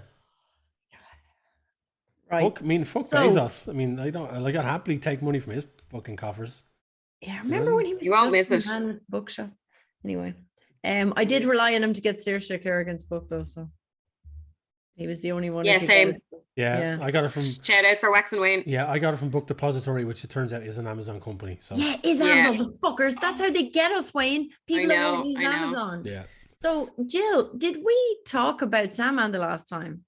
Right.
Fuck Bezos. I mean, I'd happily take money from his fucking coffers.
Yeah, remember when he was
You won't
just
miss
a
it.
man with the bookshop? Anyway, I did rely on him to get Saoirse Clerigan's book though, so he was the only one.
Yeah, same.
Yeah, I got it from.
Shout out for Wax and Wayne.
Yeah, I got it from Book Depository, which it turns out is an Amazon company. So
Yeah, is Amazon the fuckers? That's how they get us, Wayne. People that won't use
I know.
Amazon.
Yeah.
So, Jill, did we talk about Sandman the last time?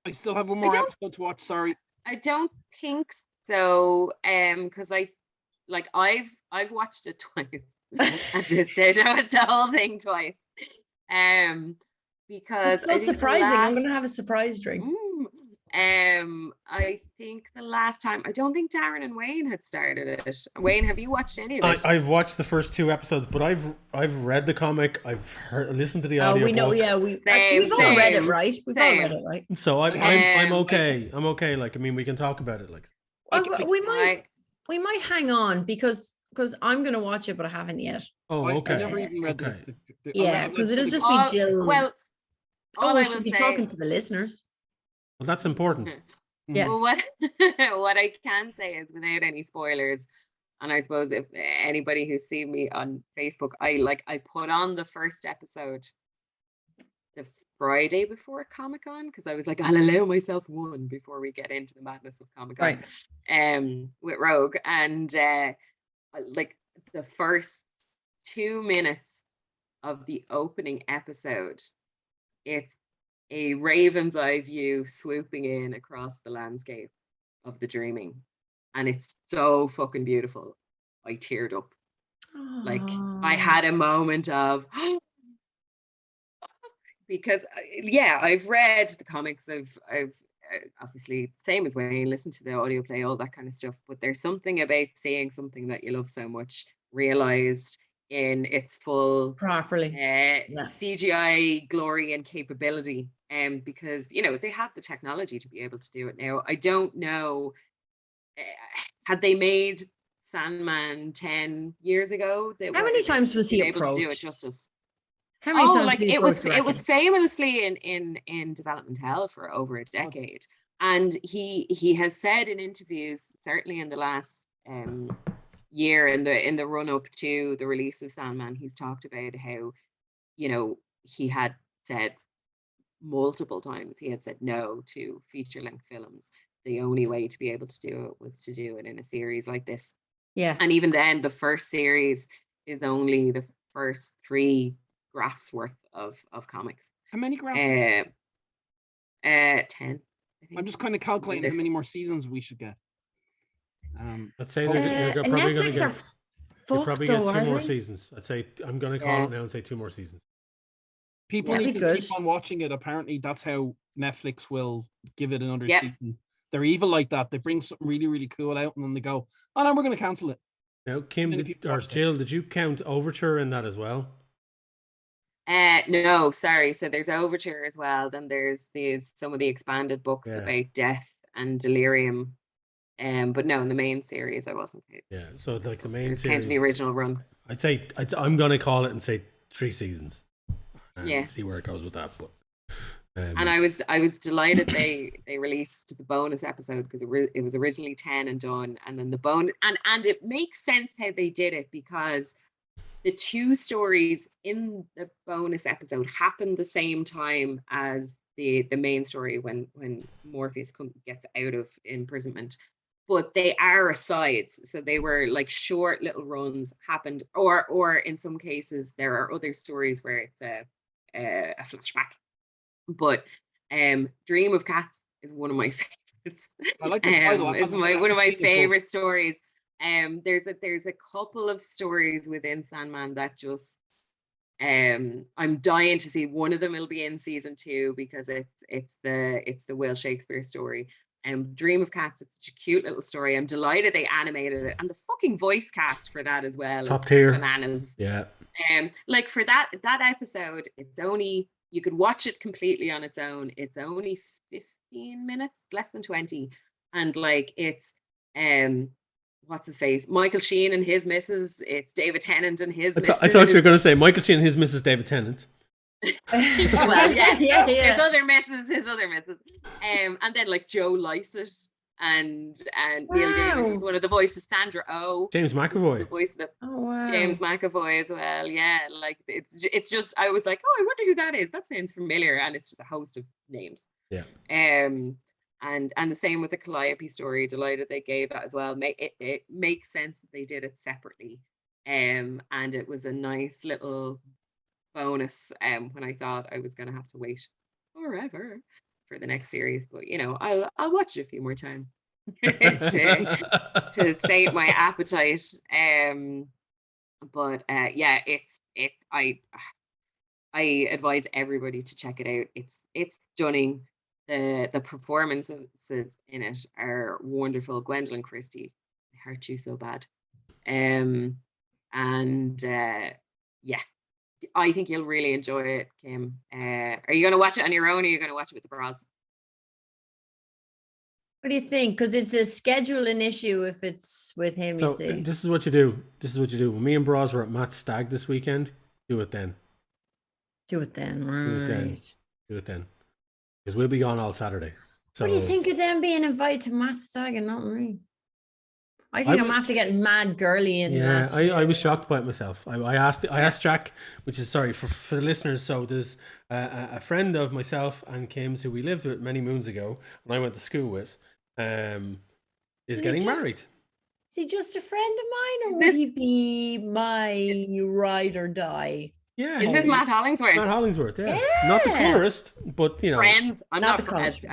I still have one more episode to watch. Sorry.
I don't think so. Because I've watched it twice at this stage. I watched the whole thing twice. Because
It's so surprising. I'm going to have a surprise drink.
I think the last time, I don't think Darren and Wayne had started it. Wayne, have you watched any of it?
I've watched the first 2 episodes, but I've read the comic. I've listened to the audio.
We know. Yeah, we've all read it, right? We've all read it, right?
So I'm okay. I'm okay. Like, I mean, we can talk about it. Like,
we might hang on because I'm going to watch it, but I haven't yet.
Oh, okay.
I never even read
yeah, because it'll just be Jill.
Well,
we should be talking to the listeners.
Well, that's important.
Yeah.
Well, what I can say is, without any spoilers, and I suppose if anybody who's seen me on Facebook, I put on the first episode the Friday before Comic-Con, because I was like, I'll allow myself one before we get into the madness of Comic-Con.
Right.
With Rogue, and like the first 2 minutes of the opening episode, it's a raven's eye view swooping in across the landscape of the dreaming. And it's so fucking beautiful. I teared up. Like I had a moment of, because I've read the comics. I've obviously same as Wayne, listen to the audio play, all that kind of stuff. But there's something about seeing something that you love so much realized in its full
properly
CGI glory and capability. Because they have the technology to be able to do it now. I don't know, had they made Sandman 10 years ago,
how many times was he
able
approached?
to do it justice?
How many times
like it was famously in development hell for over a decade. And he has said in interviews, certainly in the last year, in the run up to the release of Sandman, he's talked about how, he had said multiple times, he had said no to feature-length films. The only way to be able to do it was to do it in a series like this.
Yeah.
And even then, the first series is only the first 3 graphs worth of comics.
How many graphs?
10.
I'm just kind of calculating how many more seasons we should get.
I'd say they're probably going to get. They'll probably get 2 more seasons. I'd say I'm going to call it now and say 2 more seasons.
People need to keep on watching it. Apparently, that's how Netflix will give it another season. They're evil like that. They bring something really, really cool out, and then they go, "Oh no, we're going to cancel it."
Now, Kim or Jill, did you count Overture in that as well?
No, sorry. So there's Overture as well. Then there's some of the expanded books about death and delirium. But no, in the main series, I wasn't.
Yeah, so like the main series,
the original run.
I'd say I'm going to call it and say 3 seasons. And see where it goes with that. But
and I was delighted they released the bonus episode, because it was originally 10 and done, and then the bonus, and it makes sense how they did it, because the 2 stories in the bonus episode happened the same time as the main story when Morpheus gets out of imprisonment. But they are asides, so they were like short little runs happened, or in some cases there are other stories where it's a flashback. But Dream of Cats is one of my favorites. I like the title. It's one of my favorite stories. There's a couple of stories within Sandman that just I'm dying to see. One of them will be in season 2, because it's the Will Shakespeare story. Dream of Cats, it's such a cute little story. I'm delighted they animated it, and the fucking voice cast for that as well.
Top tier.
Bananas.
Yeah.
Like for that episode, it's only, you could watch it completely on its own. It's only 15 minutes, less than 20, and like it's what's his face, Michael Sheen and his missus. It's David Tennant and his missus.
I thought you were going to say Michael Sheen and his missus David Tennant.
Well, yeah. His other missus. And then like Joe Lycett and Neil Gaiman is one of the voices. Sandra Oh,
James McAvoy,
the voice of James McAvoy as well. Yeah, like it's just, I was like, oh, I wonder who that is. That sounds familiar, and it's just a host of names.
Yeah.
And the same with the Calliope story. Delighted they gave that as well. It makes sense that they did it separately. And it was a nice little bonus when I thought I was going to have to wait forever for the next series, but I'll watch it a few more times to sate my appetite. But it's I advise everybody to check it out. It's stunning. The performances in it are wonderful. Gwendolyn Christie, I hurt you so bad. I think you'll really enjoy it, Kim. Are you going to watch it on your own, or are you going to watch it with the bros?
What do you think? Because it's a scheduling issue if it's with him.
So this is what you do. When me and bros were at Matt's stag this weekend, do it then.
Do it then.
Because we'll be gone all Saturday. So
what do you think of them being invited to Matt's stag and not me? I think I'm after getting mad girly in that.
I was shocked by it myself. I asked Jack, which is sorry for the listeners. So there's a friend of myself and Kim's who we lived with many moons ago, and I went to school with, is getting married.
Is he just a friend of mine, or would he be my ride or die?
Yeah.
Is this Matt Hollingsworth?
Matt Hollingsworth, yeah. Not the colorist, but you know.
Friends. I'm
Not
not
the colorist.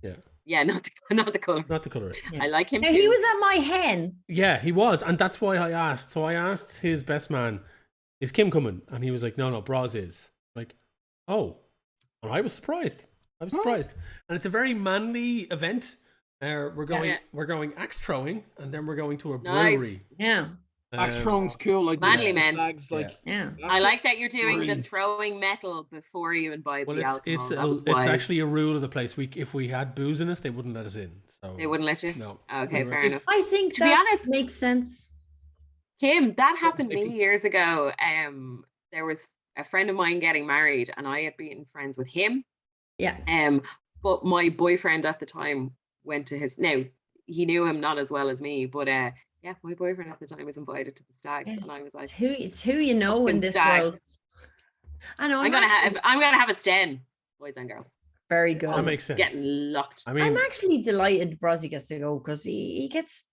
Yeah.
Yeah, not the color.
Not the colorist.
Yeah.
I like him
Now,
too.
he was at my hen.
Yeah, he was, and that's why I asked. So I asked his best man, "Is Kim coming?" And he was like, "No, Braz is." Like, oh, and I was surprised. And it's a very manly event. We're going axe throwing, and then we're going to a brewery.
Yeah.
Axe throwing's cool, like
manly men.
Flags, like
I like that you're doing the throwing metal before you imbibe the alcohol.
It's actually a rule of the place. If we had booze in us, they wouldn't let us in. So
they wouldn't let you.
No.
Okay, fair enough.
I think
to be honest,
makes sense.
Kim, that happened to me years ago. There was a friend of mine getting married, and I had been friends with him.
Yeah.
But my boyfriend at the time went to his. Now he knew him not as well as me, but yeah, my boyfriend at the time was invited to the stags, and I was like,
"It's who you know in this
stags.
world." I know.
I'm gonna have it staying, boys and girls.
Very good.
That makes sense.
Getting locked.
I mean,
I'm actually delighted Brazzy gets to go because he gets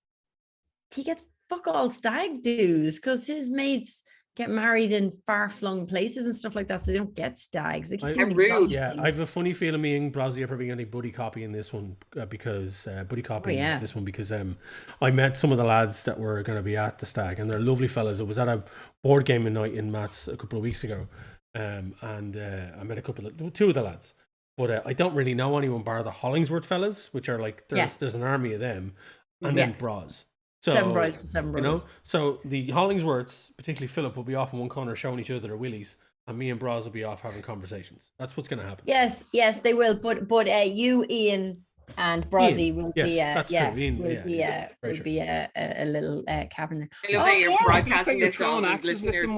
fuck all stag dues because his mates get married in far-flung places and stuff like that, so they don't get stags. They keep doing
rude.
Yeah, I have a funny feeling me and Brazzy are probably going to buddy copy in this one because I met some of the lads that were going to be at the stag, and they're lovely fellas. It was at a board gaming night in Matt's a couple of weeks ago, and I met two of the lads, but I don't really know anyone bar the Hollingsworth fellas, which are like there's an army of them, and then Braz. So,
7 brides for 7 brides.
You know, so the Hollingsworths, particularly Philip, will be off in one corner showing each other their willies, and me and Braz will be off having conversations. That's what's going to happen.
Yes, they will. But you, Ian, and Brazzy will be.
That's true. Ian,
will be a little cavern there.
I love that you're broadcasting this on listeners.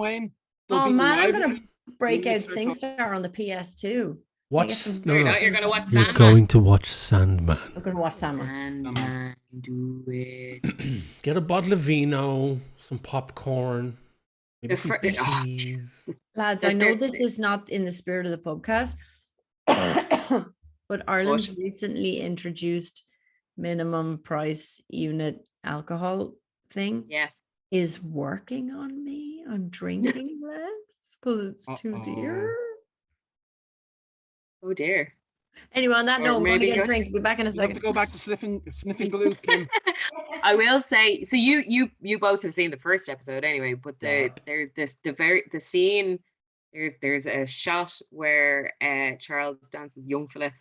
Oh man, I'm gonna break out SingStar on the PS2.
You're gonna watch Sandman.
You're going to watch Sandman.
I'm gonna watch Sandman.
Sandman, do it.
Get a bottle of vino, some popcorn, maybe some cheese.
Lads, I know this is not in the spirit of the podcast, but Ireland recently introduced minimum price unit alcohol thing.
Yeah,
is working on me. I'm drinking less because it's too dear.
Oh dear.
Anyway, on that note, I'm going to get a drink. Be back in a second.
Have to go back to sniffing glue, Kim.
I will say, so you both have seen the first episode anyway, but the scene, there's a shot where Charles Dance's young fella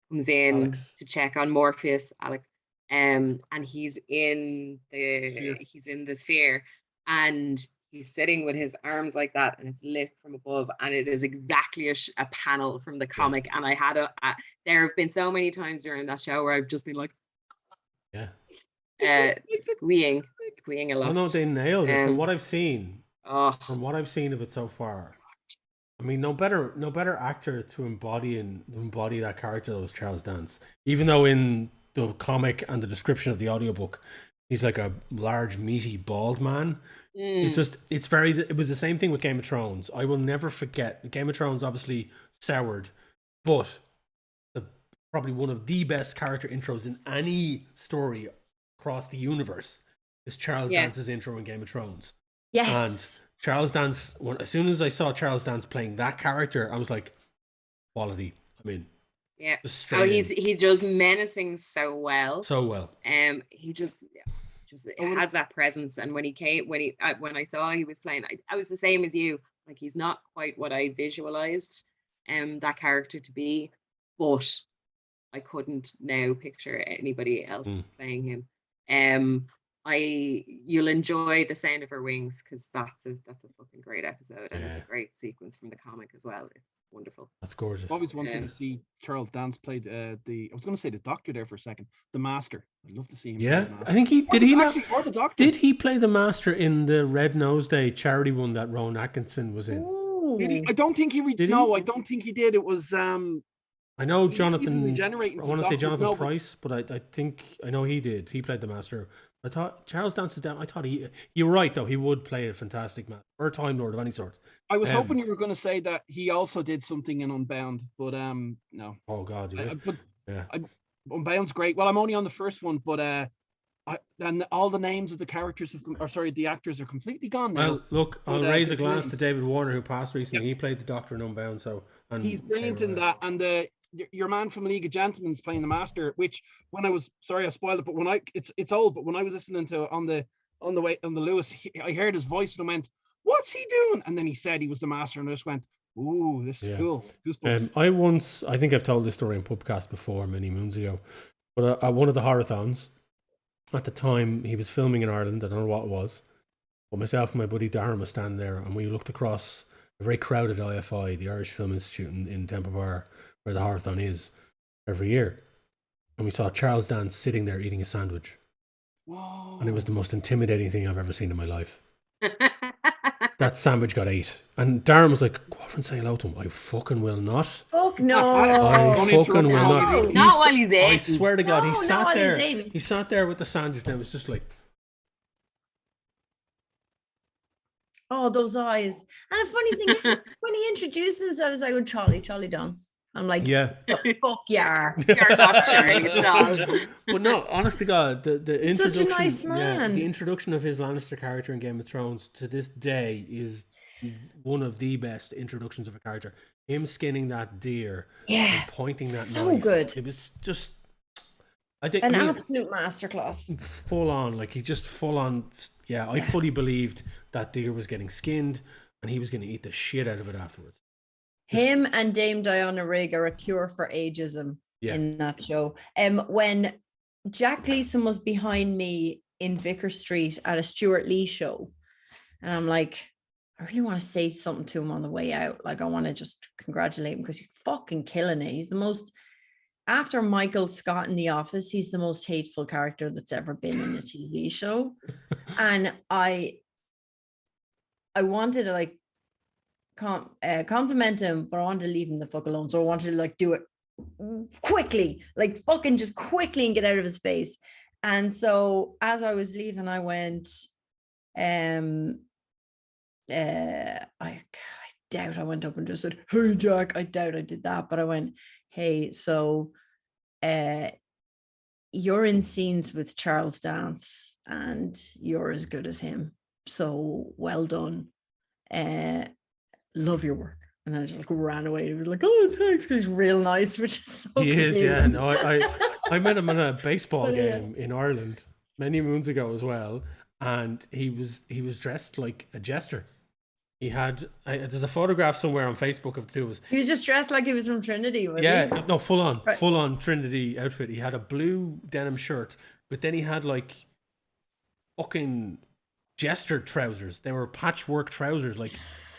comes in to check on Morpheus, Alex, and he's in the sphere, and he's sitting with his arms like that, and it's lit from above, and it is exactly a panel from the comic. And I had there have been so many times during that show where I've just been like, squeeing a lot.
Oh no, they nailed it. From what I've seen, of it so far, I mean, no better actor to embody that character that was Charles Dance. Even though in the comic and the description of the audiobook, he's like a large, meaty, bald man. It was the same thing with Game of Thrones. I will never forget. Game of Thrones obviously soured, but probably one of the best character intros in any story across the universe is Charles Dance's intro in Game of Thrones.
Yes.
And Charles Dance, as soon as I saw Charles Dance playing that character, I was like, quality. I mean,
he does menacing so well. He just has that presence. And when I saw he was playing, I was the same as you. Like, he's not quite what I visualized that character to be, but I couldn't now picture anybody else playing him. You'll enjoy The Sound of Her Wings, because that's a fucking great episode, and it's a great sequence from the comic as well. It's wonderful.
That's gorgeous.
I've always wanted to see Charles Dance play I was going to say the Doctor there for a second, the Master. I'd love to see him.
Yeah, I think did he play the Master in the Red Nose Day charity one that Rowan Atkinson was in?
I don't think he did. I don't think he did. It was
I know Jonathan. I want to say Jonathan Price, but I think I know he did. He played the Master. I thought Charles Dance is down. I thought you're right though. He would play a fantastic man or a Time Lord of any sort.
I was hoping you were going to say that he also did something in Unbound, but no.
Oh God,
Unbound's great. Well, I'm only on the first one, but and all the names of the characters the actors are completely gone now.
Well, look, I'll raise a glance to
brilliant.
David Warner, who passed recently. He played the Doctor in Unbound, and
He's brilliant in that. And your man from League of Gentlemen's playing the Master, which when I was I spoiled it, but when it's old, but when I was listening to on the Lewis, I heard his voice and I went, "What's he doing?" And then he said he was the Master, and I just went, "Ooh, this is cool." Goosebumps.
I think I've told this story in Pubcast before many moons ago, but at one of the horror-thons, at the time he was filming in Ireland, I don't know what it was, but myself and my buddy Darren was standing there, and we looked across a very crowded IFI, the Irish Film Institute in Temple Bar, where the horror-thon is every year, and we saw Charles Dance sitting there eating a sandwich.
Whoa.
And it was the most intimidating thing I've ever seen in my life. That sandwich got ate. And Darren was like, go over and say hello to him. I fucking will not.
Fuck no.
I fucking will not.
Not while he's eating.
I swear to God,
No,
he
not
sat
while
there.
he's eating.
He sat there with the sandwich and it was just like,
Oh, those eyes. And the funny thing is, when he introduced himself, I was like, oh, Charlie Dance. I'm like,
yeah.
the fuck yeah.
You're not Charlie at all.
But no, honest to God, the introduction,
Such a nice man.
the introduction of his Lannister character in Game of Thrones to this day is one of the best introductions of a character. Him skinning that deer and pointing that
so
knife.
good.
It was just, I think,
An absolute masterclass.
full on, like he just full on. Yeah, I fully believed that deer was getting skinned and he was going to eat the shit out of it afterwards.
Him and Dame Diana Rigg are a cure for ageism in that show. When Jack Gleason was behind me in Vicar Street at a Stuart Lee show, and I'm like, I really want to say something to him on the way out. Like, I want to just congratulate him because he's fucking killing it. He's the most, after Michael Scott in The Office, he's the most hateful character that's ever been in a TV show. And I wanted to like compliment him, but I wanted to leave him the fuck alone. So I wanted to like do it quickly, like fucking just quickly and get out of his face. And so as I was leaving, I went, I doubt I went up and just said, "Hey Jack," I doubt I did that, but I went, "Hey, so you're in scenes with Charles Dance and you're as good as him. So well done. Love your work." And then I just like ran away. He was like, "Oh, thanks," because he's real nice, which is so
He is,
confusing.
yeah. No, I met him in a baseball game in Ireland many moons ago as well, and he was dressed like a jester. He had there's a photograph somewhere on Facebook of the two of us.
He was just dressed like he was from Trinity, was he?
No, full on
Right.
Trinity outfit. He had a blue denim shirt, but then he had like fucking jester trousers. They were patchwork trousers. Like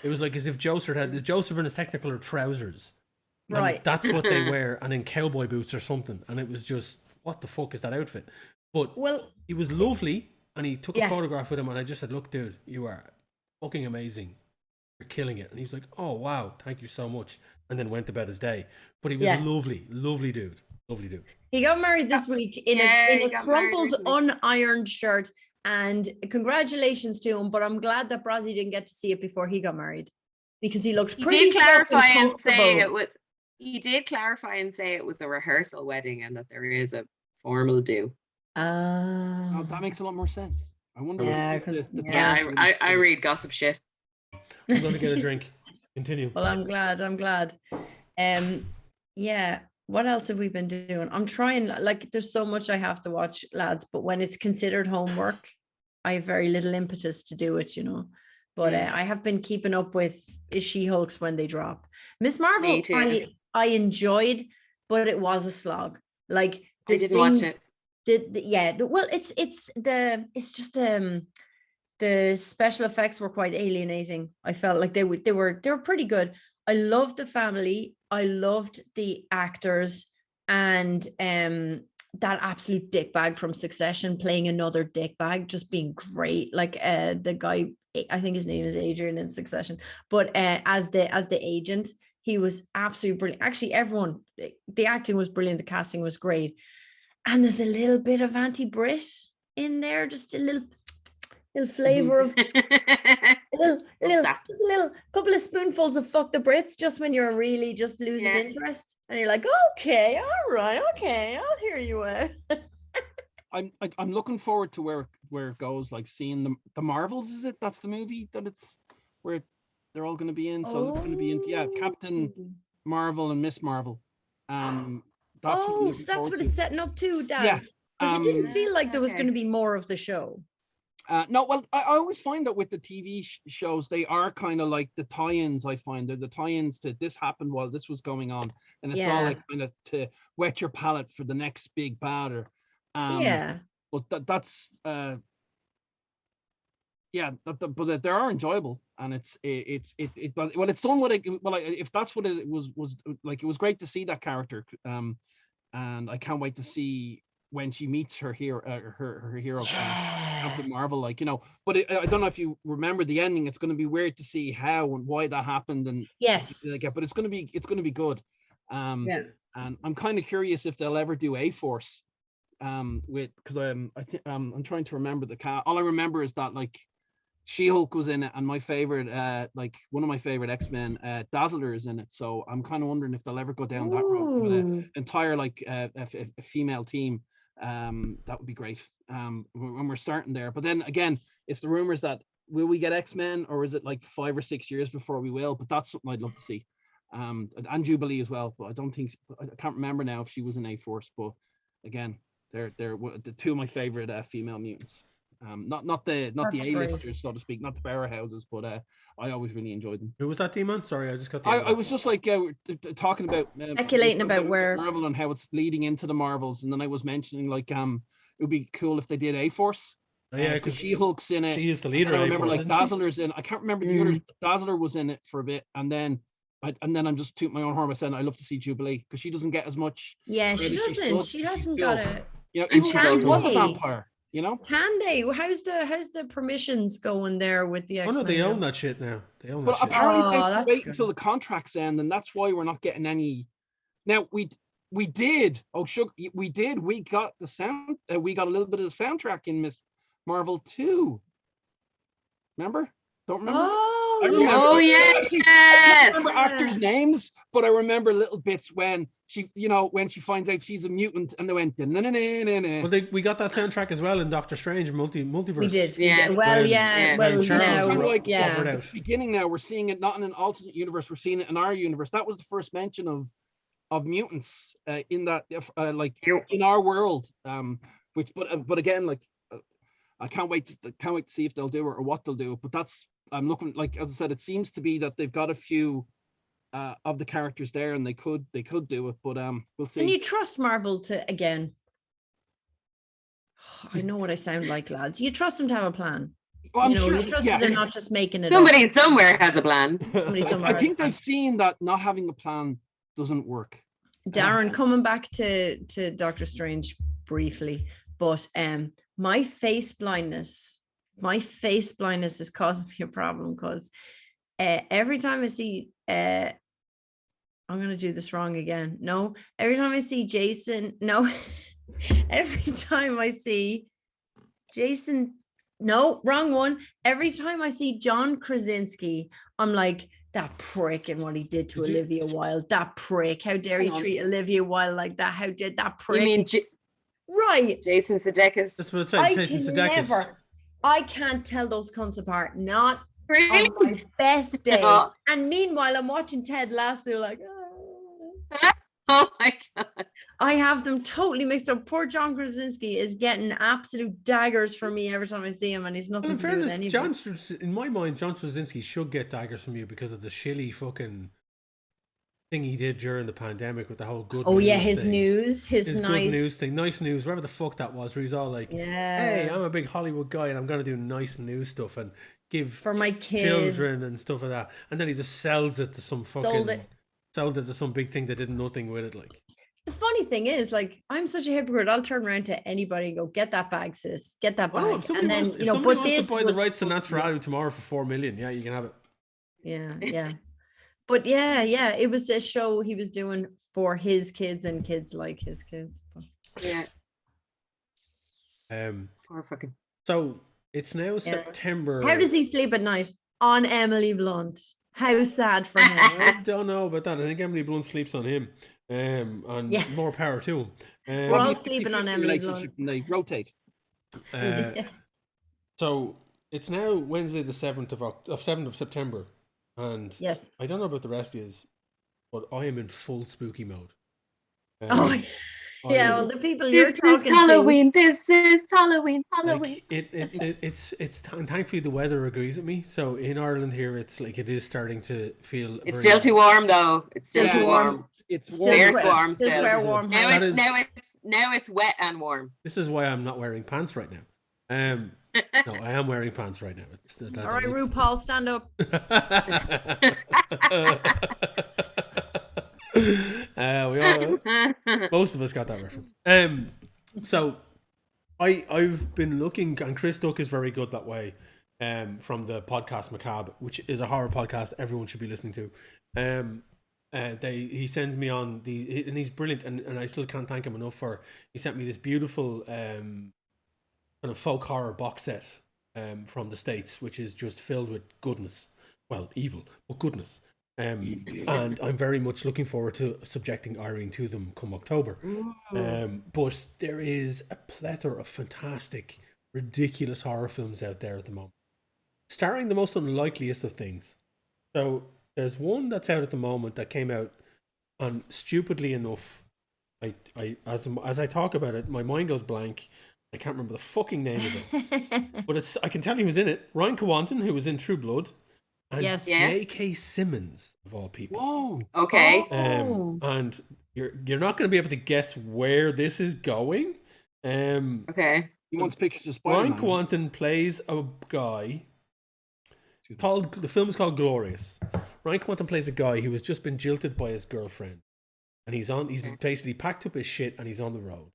it was like as if Joseph and his Technicolor trousers. And
Right.
that's what they wear, and then cowboy boots or something. And it was just, what the fuck is that outfit? But
Well,
he was lovely, and he took a
Yeah.
photograph with him, and I just said, "Look, dude, you are fucking amazing. You're killing it." And he's like, "Oh, wow, thank you so much." And then went about his day. But he was lovely dude. Lovely dude.
he got married this week in
he
a
got
crumpled,
married recently.
unironed shirt. And congratulations to him. But I'm glad that Brazzy didn't get to see it before he got married, because he looked
He
pretty
did clarify
fucking
and say
comfortable.
it was. He did clarify and say it was a rehearsal wedding and that there is a formal do.
Oh, that makes a lot more sense. I wonder.
Yeah,
if
'cause-
the
Yeah,
plan
I read gossip shit.
I'm going to get a drink. Continue.
Well, I'm glad. Yeah. What else have we been doing? I'm trying, like, there's so much I have to watch, lads, but when it's considered homework, I have very little impetus to do it, you know. But I have been keeping up with She-Hulks when they drop. Miss Marvel,
Me too.
I enjoyed, but it was a slog. Like,
I didn't watch it.
Well, it's just the special effects were quite alienating. I felt like they were pretty good. I loved the family. I loved the actors, and that absolute dickbag from Succession playing another dickbag, just being great. Like the guy, I think his name is Adrian in Succession, but as the agent, he was absolutely brilliant. Actually, everyone, the acting was brilliant. The casting was great. And there's a little bit of anti-Brit in there, just a little flavor of a little couple of spoonfuls of fuck the Brits, just when you're really just losing interest, and you're like, okay, all right, okay, I'll hear you out.
I'm looking forward to where it goes. Like seeing the Marvels. Is it? That's the movie that it's where they're all going to be in. So it's going to be Captain Marvel and Miss Marvel. That's what I'm
So
looking
that's
forward
what
to.
it's setting up to,
Yeah.
Daz. Because it didn't feel like there was
Okay.
going to be more of the show.
No, well, I always find that with the TV shows, they are kind of like the tie-ins. I find they're the tie-ins to this happened while this was going on, and it's all
Yeah.
like kind of to whet your palate for the next big batter.
Yeah.
But that's but they are enjoyable, and it's done what it if that's what it was like. It was great to see that character, and I can't wait to see when she meets her hero, her hero, Captain Marvel, like, you know. But I don't know if you remember the ending. It's going to be weird to see how and why that happened, and
Yes.
but it's going to be good.
Yeah.
And I'm kind of curious if they'll ever do A-Force, with, because I'm trying to remember the cast. All I remember is that, like, She-Hulk was in it, and my favorite, like one of my favorite X-Men, Dazzler is in it. So I'm kind of wondering if they'll ever go down that road with an entire, like, a female team. That would be great. When we're starting there. But then again, it's the rumors that will we get X-Men, or is it like 5 or 6 years before we will? But that's something I'd love to see. And Jubilee as well. But I can't remember now if she was in A-Force. But again, they're the two of my favorite female mutants. Not the A-listers, so to speak, not the powerhouses, but I always really enjoyed them.
Who was that, Demon? Sorry, I just got the
I was just like talking about
Speculating about where
Marvel and how it's leading into the Marvels, and then I was mentioning, like, it would be cool if they did A-Force.
Oh, yeah,
because She-Hulk's in it.
she is the leader.
I remember,
A-Force,
like, Dazzler's in. I can't remember the others, but Dazzler was in it for a bit, and then I'm just tooting my own horn by saying I love to see Jubilee, because she doesn't get as much.
Yeah, she
credit
doesn't.
should.
She hasn't got it.
You know,
And
even
she's
she
also
was a vampire. You know,
Can they? How's the permissions going there with the
Oh
X-Men?
no, they own
now?
that shit now. They own that
but
shit.
apparently they have to
that's
wait
good.
until the contracts end, and that's why we're not getting any. Now we did. Oh, sugar, we did. We got the sound. We got a little bit of the soundtrack in Miss Marvel 2. Remember? Don't remember?
Oh,
I remember.
Oh,
Actually, I don't remember
yes.
actors' names, but I remember little bits when she, when she finds out she's a mutant, and they went.
Well, we got that soundtrack as well in Doctor Strange multiverse.
we did.
Yeah.
Well,
When-
yeah.
when
Well,
Charles
now,
kind of like
yeah.
offered
at
out.
the beginning now we're seeing it not in an alternate universe, we're seeing it in our universe. That was the first mention of mutants in that like in our world, which but again, like, I can't wait to see if they'll do it or what they'll do. But that's, I'm looking, like, as I said, it seems to be that they've got a few of the characters there, and they could do it, but we'll see.
And you trust Marvel to, again, I know what I sound like, lads. You trust them to have a plan.
Well, I'm
you
sure,
trust
yeah.
that they're not just making it
Somebody
up.
somewhere has a plan.
Somebody somewhere
I
has
think
a plan.
they've seen that not having a plan doesn't work.
Darren, coming back to Doctor Strange briefly, but my face blindness is causing me a problem, because every time I see I'm gonna do this wrong again. No, every time I see Jason, no, every time I see Jason, no, wrong one. Every time I see John Krasinski, I'm like, that prick and what he did to Olivia Wilde. That prick. How dare he treat Olivia Wilde like that? How did that prick?
You mean
right.
Jason Sudeikis?
That's what it says. Jason Sudeikis.
I can't tell those cunts apart. Not
Really?
on my best day.
No.
And meanwhile, I'm watching Ted Lasso like,
Oh my God.
I have them totally mixed up. Poor John Krasinski is getting absolute daggers from me every time I see him, and he's nothing
Well, in
to do with
fairness,
anything.
in my mind, John Krasinski should get daggers from you because of the shilly fucking thing he did during the pandemic with the whole good.
Oh
news
yeah, his
thing.
news, his nice
good news thing, nice news, whatever the fuck that was. Where he's all like,
yeah.
"Hey, I'm a big Hollywood guy, and I'm gonna do nice news stuff and give
for my kids
children and stuff like that," and then he just sells it to some fucking sold it to some big thing that did nothing with it. Like,
the funny thing is, like, I'm such a hypocrite. I'll turn around to anybody and go, "Get that bag, sis. Get that bag."
well, no, if somebody
and then
wants, if somebody wants to buy the
was
rights to
supposed
Nats for tomorrow for $4 million, yeah, you can have it.
Yeah. But yeah, it was a show he was doing for his kids and kids like his kids.
Yeah.
Um.
Or fucking.
So it's now September.
How does he sleep at night? On Emily Blunt. How sad for him.
I don't know about that. I think Emily Blunt sleeps on him. and
Yeah.
more power to him.
We're
Probably
all
a
sleeping on
50-50
Emily
relationship
Blunt.
and they rotate.
So it's now Wednesday, the 7th of September, and
Yes.
I don't know about the rest of you, but I am in full spooky mode.
Oh, yeah. Well, the people you're
This is
talking
Halloween. This is Halloween. Halloween.
Like and thankfully the weather agrees with me. So in Ireland here, it's like it is starting to feel.
It's
very,
still too warm though. It's still
Still
too
too
warm.
It's
Still
warm.
Fierce
quite-
warm
still
still.
quite warm.
Now
Helen.
now it's wet and warm.
This is why I'm not wearing pants right now. No, I am wearing pants right now.
All right, RuPaul, stand up.
Most of us got that reference. So I've been looking, and Chris Duck is very good that way. From the podcast Macabre, which is a horror podcast everyone should be listening to. He sends me on and he's brilliant, and I still can't thank him enough for. He sent me this beautiful kind of folk horror box set from the States, which is just filled with goodness. Well, evil, but goodness. And I'm very much looking forward to subjecting Irene to them come October. But there is a plethora of fantastic, ridiculous horror films out there at the moment, starring the most unlikeliest of things. So there's one that's out at the moment that came out, and stupidly enough, as I talk about it, my mind goes blank. I can't remember the fucking name of it. But I can tell you who's in it. Ryan Kwanten, who was in True Blood. And
Yes.
J.K. Simmons, of all people.
Whoa.
Okay.
And you're not going to be able to guess where this is going.
Okay.
He wants pictures of Spider-Man.
Ryan Kwanten plays a guy the film is called Glorious. Ryan Kwanten plays a guy who has just been jilted by his girlfriend, and he's basically packed up his shit and he's on the road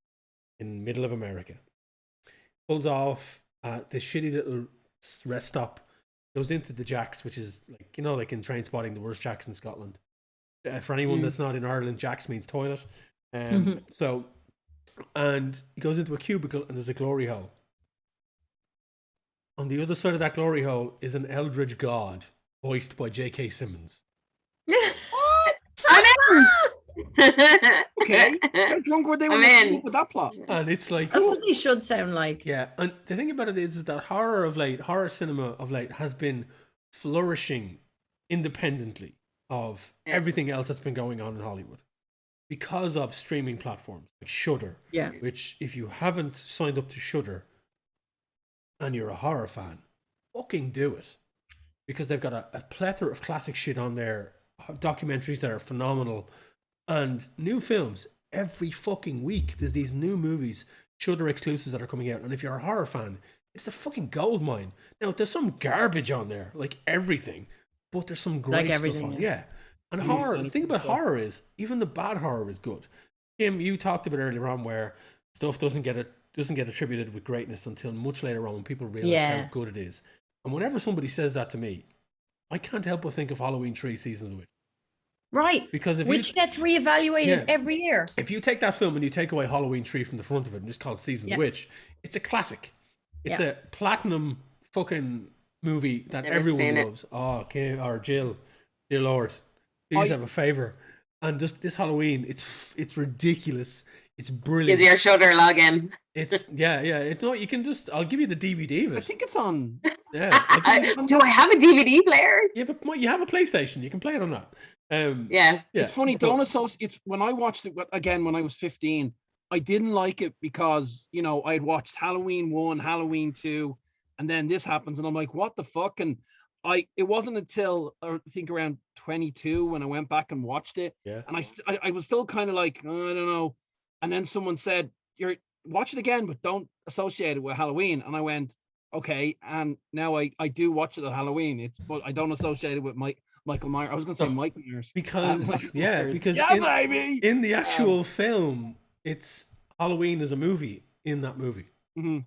in the middle of America. Pulls off this shitty little rest stop, goes into the Jacks, which is like in Trainspotting, the worst Jacks in Scotland. For anyone that's not in Ireland, Jacks means toilet. So, and he goes into a cubicle and there's a glory hole. On the other side of that glory hole is an eldritch god voiced by J.K. Simmons.
Okay. How drunk were they when they came up with that plot?
And it's like,
That's what they should sound like.
yeah. And the thing about it is that horror cinema of late has been flourishing independently of everything else that's been going on in Hollywood because of streaming platforms like Shudder.
Yeah.
Which, if you haven't signed up to Shudder and you're a horror fan, fucking do it, because they've got a plethora of classic shit on there, documentaries that are phenomenal, and new films every fucking week. There's these new movies, Shudder exclusives that are coming out, and if you're a horror fan, it's a fucking gold mine. Now, there's some garbage on there, like everything, but there's some great stuff on. Yeah. And horror, the thing about horror is, even the bad horror is good. Kim, you talked about earlier on where stuff doesn't get attributed with greatness until much later on when people realize how good it is. And whenever somebody says that to me, I can't help but think of Halloween 3 Season of the Witch.
Right.
Because
which gets reevaluated every year.
If you take that film and you take away Halloween 3 from the front of it and just call it Season of the Witch, it's a classic. It's a platinum fucking movie that everyone loves. Oh, Kim or Jill, dear Lord, please have a favor. And just this Halloween, it's ridiculous. It's brilliant.
Is your Shudder login?
It's you can just. I'll give you the DVD of it.
I think it's on.
Yeah.
Do I have a DVD player?
Yeah, but you have a PlayStation. You can play it on that.
Yeah.
It's funny. Don't associate. When I watched it again when I was 15, I didn't like it because I had watched Halloween 1, Halloween 2, and then this happens, and I'm like, what the fuck? And it wasn't until I think around 22 when I went back and watched it.
Yeah.
And I was still kind of like, oh, I don't know. And then someone said, watch it again, but don't associate it with Halloween. And I went, okay. And now I do watch it at Halloween. But I don't associate it with Michael Myers. I was going to say Mike Myers.
Because
baby.
In the actual film, it's Halloween is a movie in that movie.
Mm-hmm.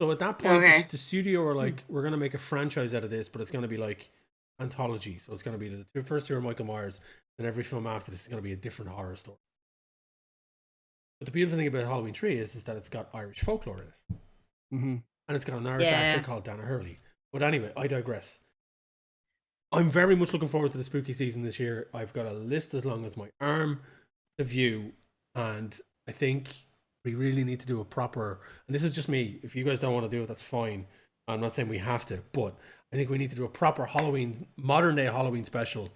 So at that point, the studio are like, we're going to make a franchise out of this, but it's going to be like anthology. So it's going to be the first two are Michael Myers, and every film after this is going to be a different horror story. But the beautiful thing about Halloween 3 is that it's got Irish folklore in it.
Mm-hmm.
And it's got an Irish actor called Dana Hurley. But anyway, I digress. I'm very much looking forward to the spooky season this year. I've got a list as long as my arm. the view, and I think we really need to do a proper. And this is just me. If you guys don't want to do it, that's fine. I'm not saying we have to, but I think we need to do a proper modern day Halloween special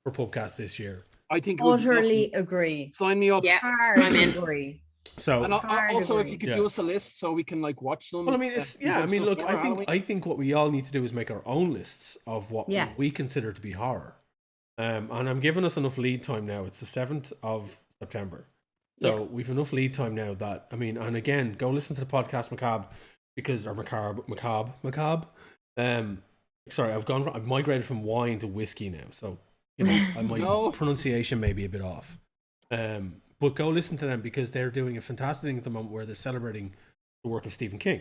for Pubcast this year.
I think it would be
Utterly
awesome.
agree.
Sign me up.
Yeah,
Hard
I'm in.
agree.
So,
And also, if you could do us a list so we can like watch them.
well, I mean, it's I mean, look, I think what we all need to do is make our own lists of what we consider to be horror. And I'm giving us enough lead time now. It's the 7th of September. So we've enough lead time now that, I mean, and again, go listen to the podcast Macabre because, or Macabre. Sorry, I've migrated from wine to whiskey now. So, you know, my pronunciation may be a bit off. But go listen to them because they're doing a fantastic thing at the moment where they're celebrating the work of Stephen King.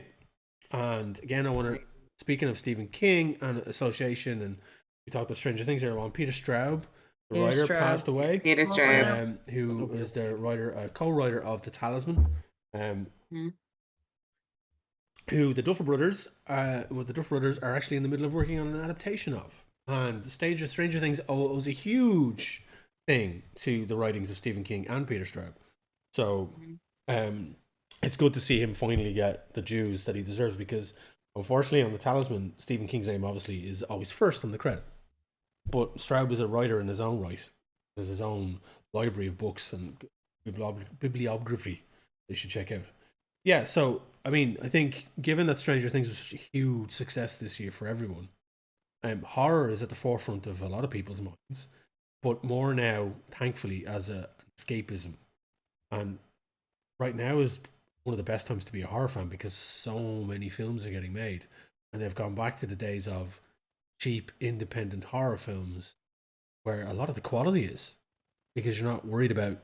And again, I want to, speaking of Stephen King and association, and we talked about Stranger Things earlier on, Peter Straub, the writer, passed away.
Peter Straub.
Who is the writer, co-writer of The Talisman. Who the Duffer Brothers, are actually in the middle of working on an adaptation of. And Stranger Things owes a huge thing to the writings of Stephen King and Peter Straub. So it's good to see him finally get the dues that he deserves, because unfortunately on The Talisman, Stephen King's name obviously is always first on the credit. But Straub is a writer in his own right. There's his own library of books and bibliography they should check out. Yeah, so I mean, I think given that Stranger Things was such a huge success this year for everyone, horror is at the forefront of a lot of people's minds, but more now, thankfully, as an escapism. And right now is one of the best times to be a horror fan because so many films are getting made, and they've gone back to the days of cheap, independent horror films where a lot of the quality is, because you're not worried about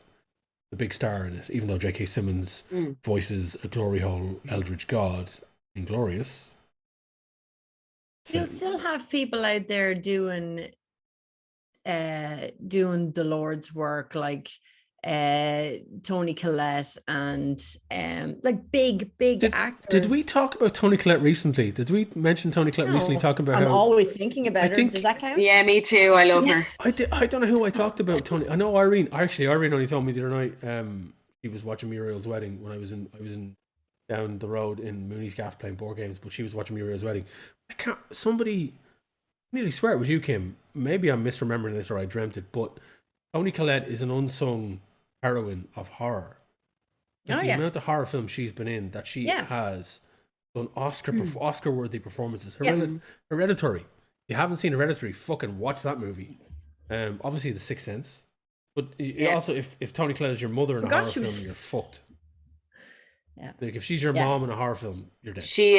the big star in it, even though J.K. Simmons voices a glory hole eldritch god in Glorious.
You'll still have people out there doing the Lord's work, like Toni Collette and like big actors.
Did we talk about Toni Collette recently? Did we mention Toni Collette recently? Talking about
I'm always thinking about her. Does that count?
Yeah, me too. I love her.
I don't know who I talked about. Toni. I know Irene. Actually, Irene only told me the other night. She was watching Muriel's wedding when I was in down the road in Mooney's Gaff playing board games, but she was watching Muriel's wedding. I nearly swear it was you, Kim. Maybe I'm misremembering this or I dreamt it, but Toni Collette is an unsung heroine of horror. The amount of horror films she's been in, that she has done Oscar-worthy performances. Hereditary. If you haven't seen Hereditary, fucking watch that movie. Obviously, The Sixth Sense. But also, if Toni Collette is your mother in a horror film, you're fucked.
Yeah.
Like if she's your mom in a horror film, you're dead.
She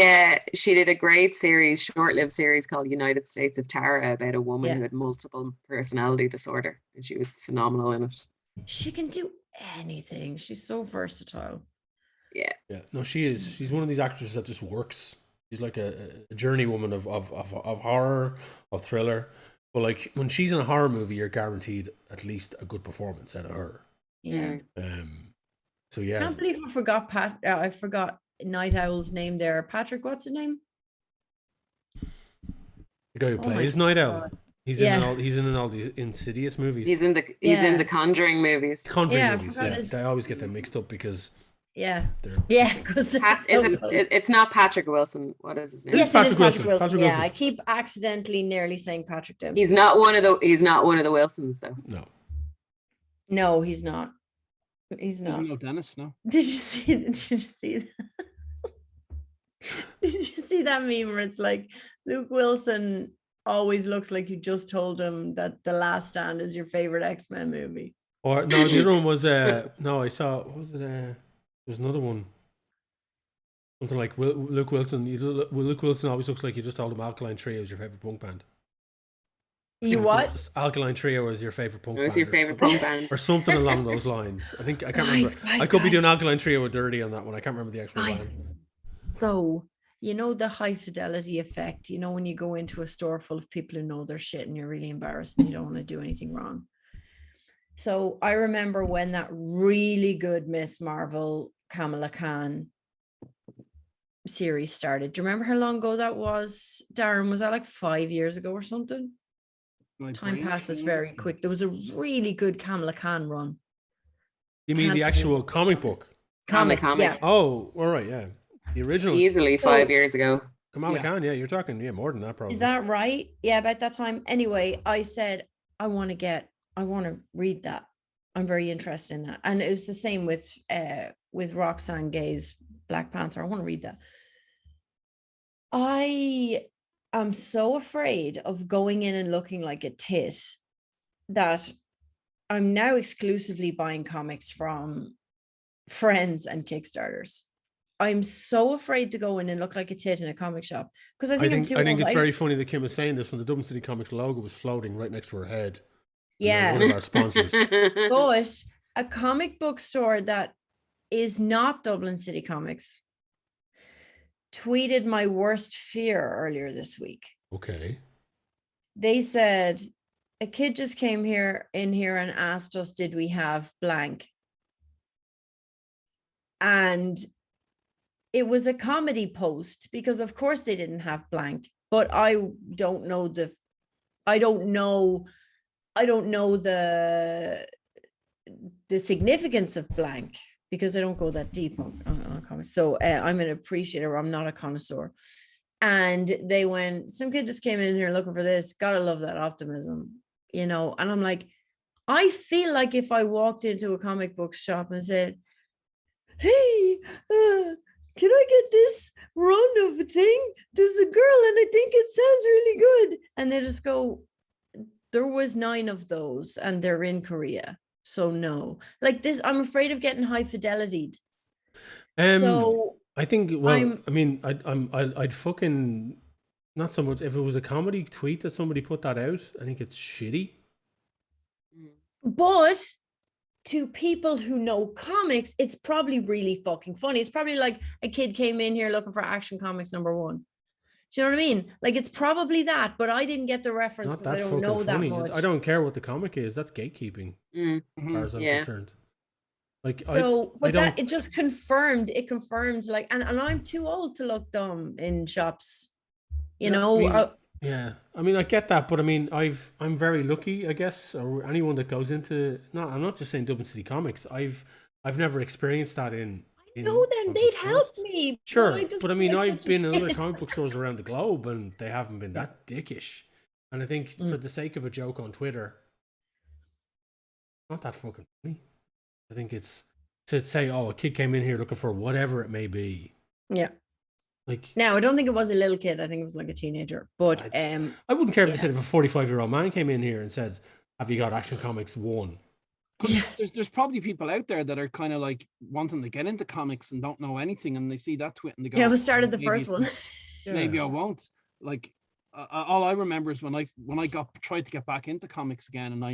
did a great short-lived series called United States of Tara about a woman who had multiple personality disorder, and she was phenomenal in it.
She can do anything. She's so versatile.
Yeah.
No, she is. She's one of these actresses that just works. She's like a journey woman of horror, of thriller. But like when she's in a horror movie, you're guaranteed at least a good performance out of her.
Yeah.
So yeah.
I can't believe I forgot Night Owl's name there. Patrick, what's his name?
The guy who plays Night Owl. He's in all these Insidious movies.
He's in the Conjuring movies.
I always get them mixed up because
because
it's not Patrick Wilson. What is his name?
Yes, it is Patrick Wilson. Yeah, I keep accidentally nearly saying Patrick Dempsey.
He's not one of the Wilsons though.
No, he's not. He's not.
No Dennis, no.
Did you see that? Did you see that meme where it's like Luke Wilson always looks like you just told him that The Last Stand is your favorite X-Men movie?
Or no, the other one was I saw, what was it? There's another one. Something like Luke Wilson. Luke Wilson always looks like you just told him Alkaline Trio is your favorite punk band.
What?
Alkaline Trio is your favorite punk band.
Was your favorite punk band?
Or something along those lines. I can't remember. I could be doing Alkaline Trio with Dirty on that one. I can't remember the actual band.
So, you know the high fidelity effect, you know when you go into a store full of people who know their shit and you're really embarrassed and you don't want to do anything wrong. So I remember when that really good Miss Marvel Kamala Khan series started. Do you remember how long ago that was, Darren? Was that like 5 years ago or something? Time passes very quick. There was a really good Kamala Khan run.
You mean the
Can't
actual comic book?
comic?
comic.
Yeah.
Oh, all right, yeah. The original.
Easily 5 years ago.
Kamala
Yeah.
Khan, yeah, you're talking, more than that probably.
Is that right? Yeah, about that time. Anyway, I said I want to read that. I'm very interested in that. And it was the same with Roxanne Gay's Black Panther. I want to read that. I am so afraid of going in and looking like a tit that I'm now exclusively buying comics from friends and Kickstarters. I'm so afraid to go in and look like a tit in a comic shop because I think I'm too
I think
old.
it's very funny that Kim was saying this when the Dublin City Comics logo was floating right next to her head.
Yeah.
One of our sponsors.
But a comic book store that is not Dublin City Comics tweeted my worst fear earlier this week.
Okay.
They said a kid just came in here and asked us, did we have blank? And it was a comedy post because of course they didn't have blank, but I don't know the significance of blank because I don't go that deep on comics. So I'm an appreciator. I'm not a connoisseur. And they went, some kid just came in here looking for this. Gotta love that optimism, And I'm like, I feel like if I walked into a comic book shop and said, hey, can I get this run of a thing? There's a girl and I think it sounds really good. And they just go, there was 9 of those and they're in Korea. So no, like this, I'm afraid of getting high fidelity. So
I think, I'd fucking, not so much, if it was a comedy tweet that somebody put that out, I think it's shitty.
But to people who know comics, it's probably really fucking funny. It's probably like a kid came in here looking for Action Comics #1. Do you know what I mean? Like it's probably that, but I didn't get the reference because I don't know funny. That much.
I don't care what the comic is. That's gatekeeping, as far as I'm concerned. Like
so, it just confirmed. It confirmed, like, and I'm too old to look dumb in shops.
Yeah, I mean, I get that, but I mean, I'm very lucky, I guess, or anyone that goes into. No, I'm not just saying Dublin City Comics. I've never experienced that in.
No, then they'd help me.
Sure, but I mean, I've been in other comic book stores around the globe, and they haven't been that dickish. And I think for the sake of a joke on Twitter, not that fucking funny. I think it's to say, oh, a kid came in here looking for whatever it may be.
Yeah.
Like,
no, I don't think it was a little kid. I think it was like a teenager. But
I wouldn't care if they said if a 45-year-old man came in here and said, "Have you got Action Comics 1?"
Yeah.
There's probably people out there that are kind of like wanting to get into comics and don't know anything, and they see that tweet and they go,
"Yeah, we started the first one.
Maybe I won't." Like, all I remember is when I tried to get back into comics again, and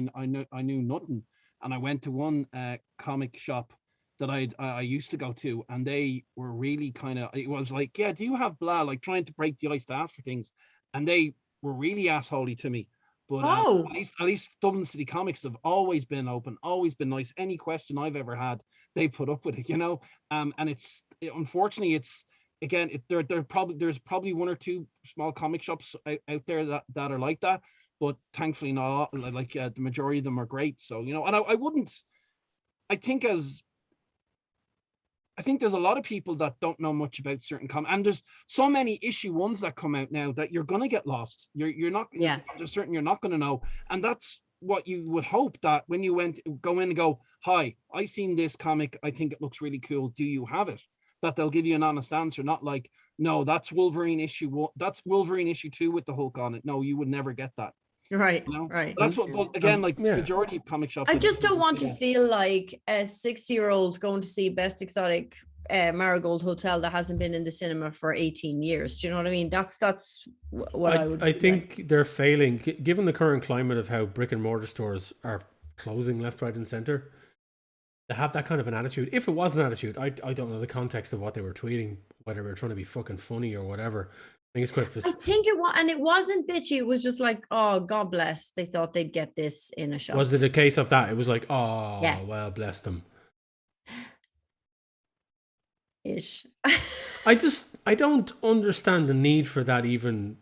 I knew nothing, and I went to one comic shop that I used to go to, and they were really kind of, it was like, yeah, do you have blah, like trying to break the ice to ask for things, and they were really assholey to me. But at least Dublin City Comics have always been open, always been nice. Any question I've ever had, they put up with it, And unfortunately, it's again, there's probably 1 or 2 small comic shops out there that are like that, but thankfully not. Like the majority of them are great. So and I wouldn't. I think there's a lot of people that don't know much about certain comics, and there's so many issue 1s that come out now that you're gonna get lost. You're not.
Yeah.
There's certain you're not gonna know, and that's what you would hope, that when you go in and go, "Hi, I seen this comic. I think it looks really cool. Do you have it?" That they'll give you an honest answer, not like, "No, that's Wolverine issue 1. That's Wolverine issue 2 with the Hulk on it." No, you would never get that.
Right. Right.
But that's what. But again, like majority of comic shops.
I just don't want to feel like a 60-year-old going to see Best Exotic Marigold Hotel that hasn't been in the cinema for 18 years. Do you know what I mean? That's what I would.
I think they're failing, given the current climate of how brick and mortar stores are closing left, right, and center. To have that kind of an attitude, if it was an attitude, I don't know the context of what they were tweeting, whether they were trying to be fucking funny or whatever. I think
it was, and it wasn't bitchy. It was just like, oh, God bless. They thought they'd get this in a shop.
Was it a case of that? It was like, oh, yeah. Well, bless them.
Ish.
I don't understand the need for that even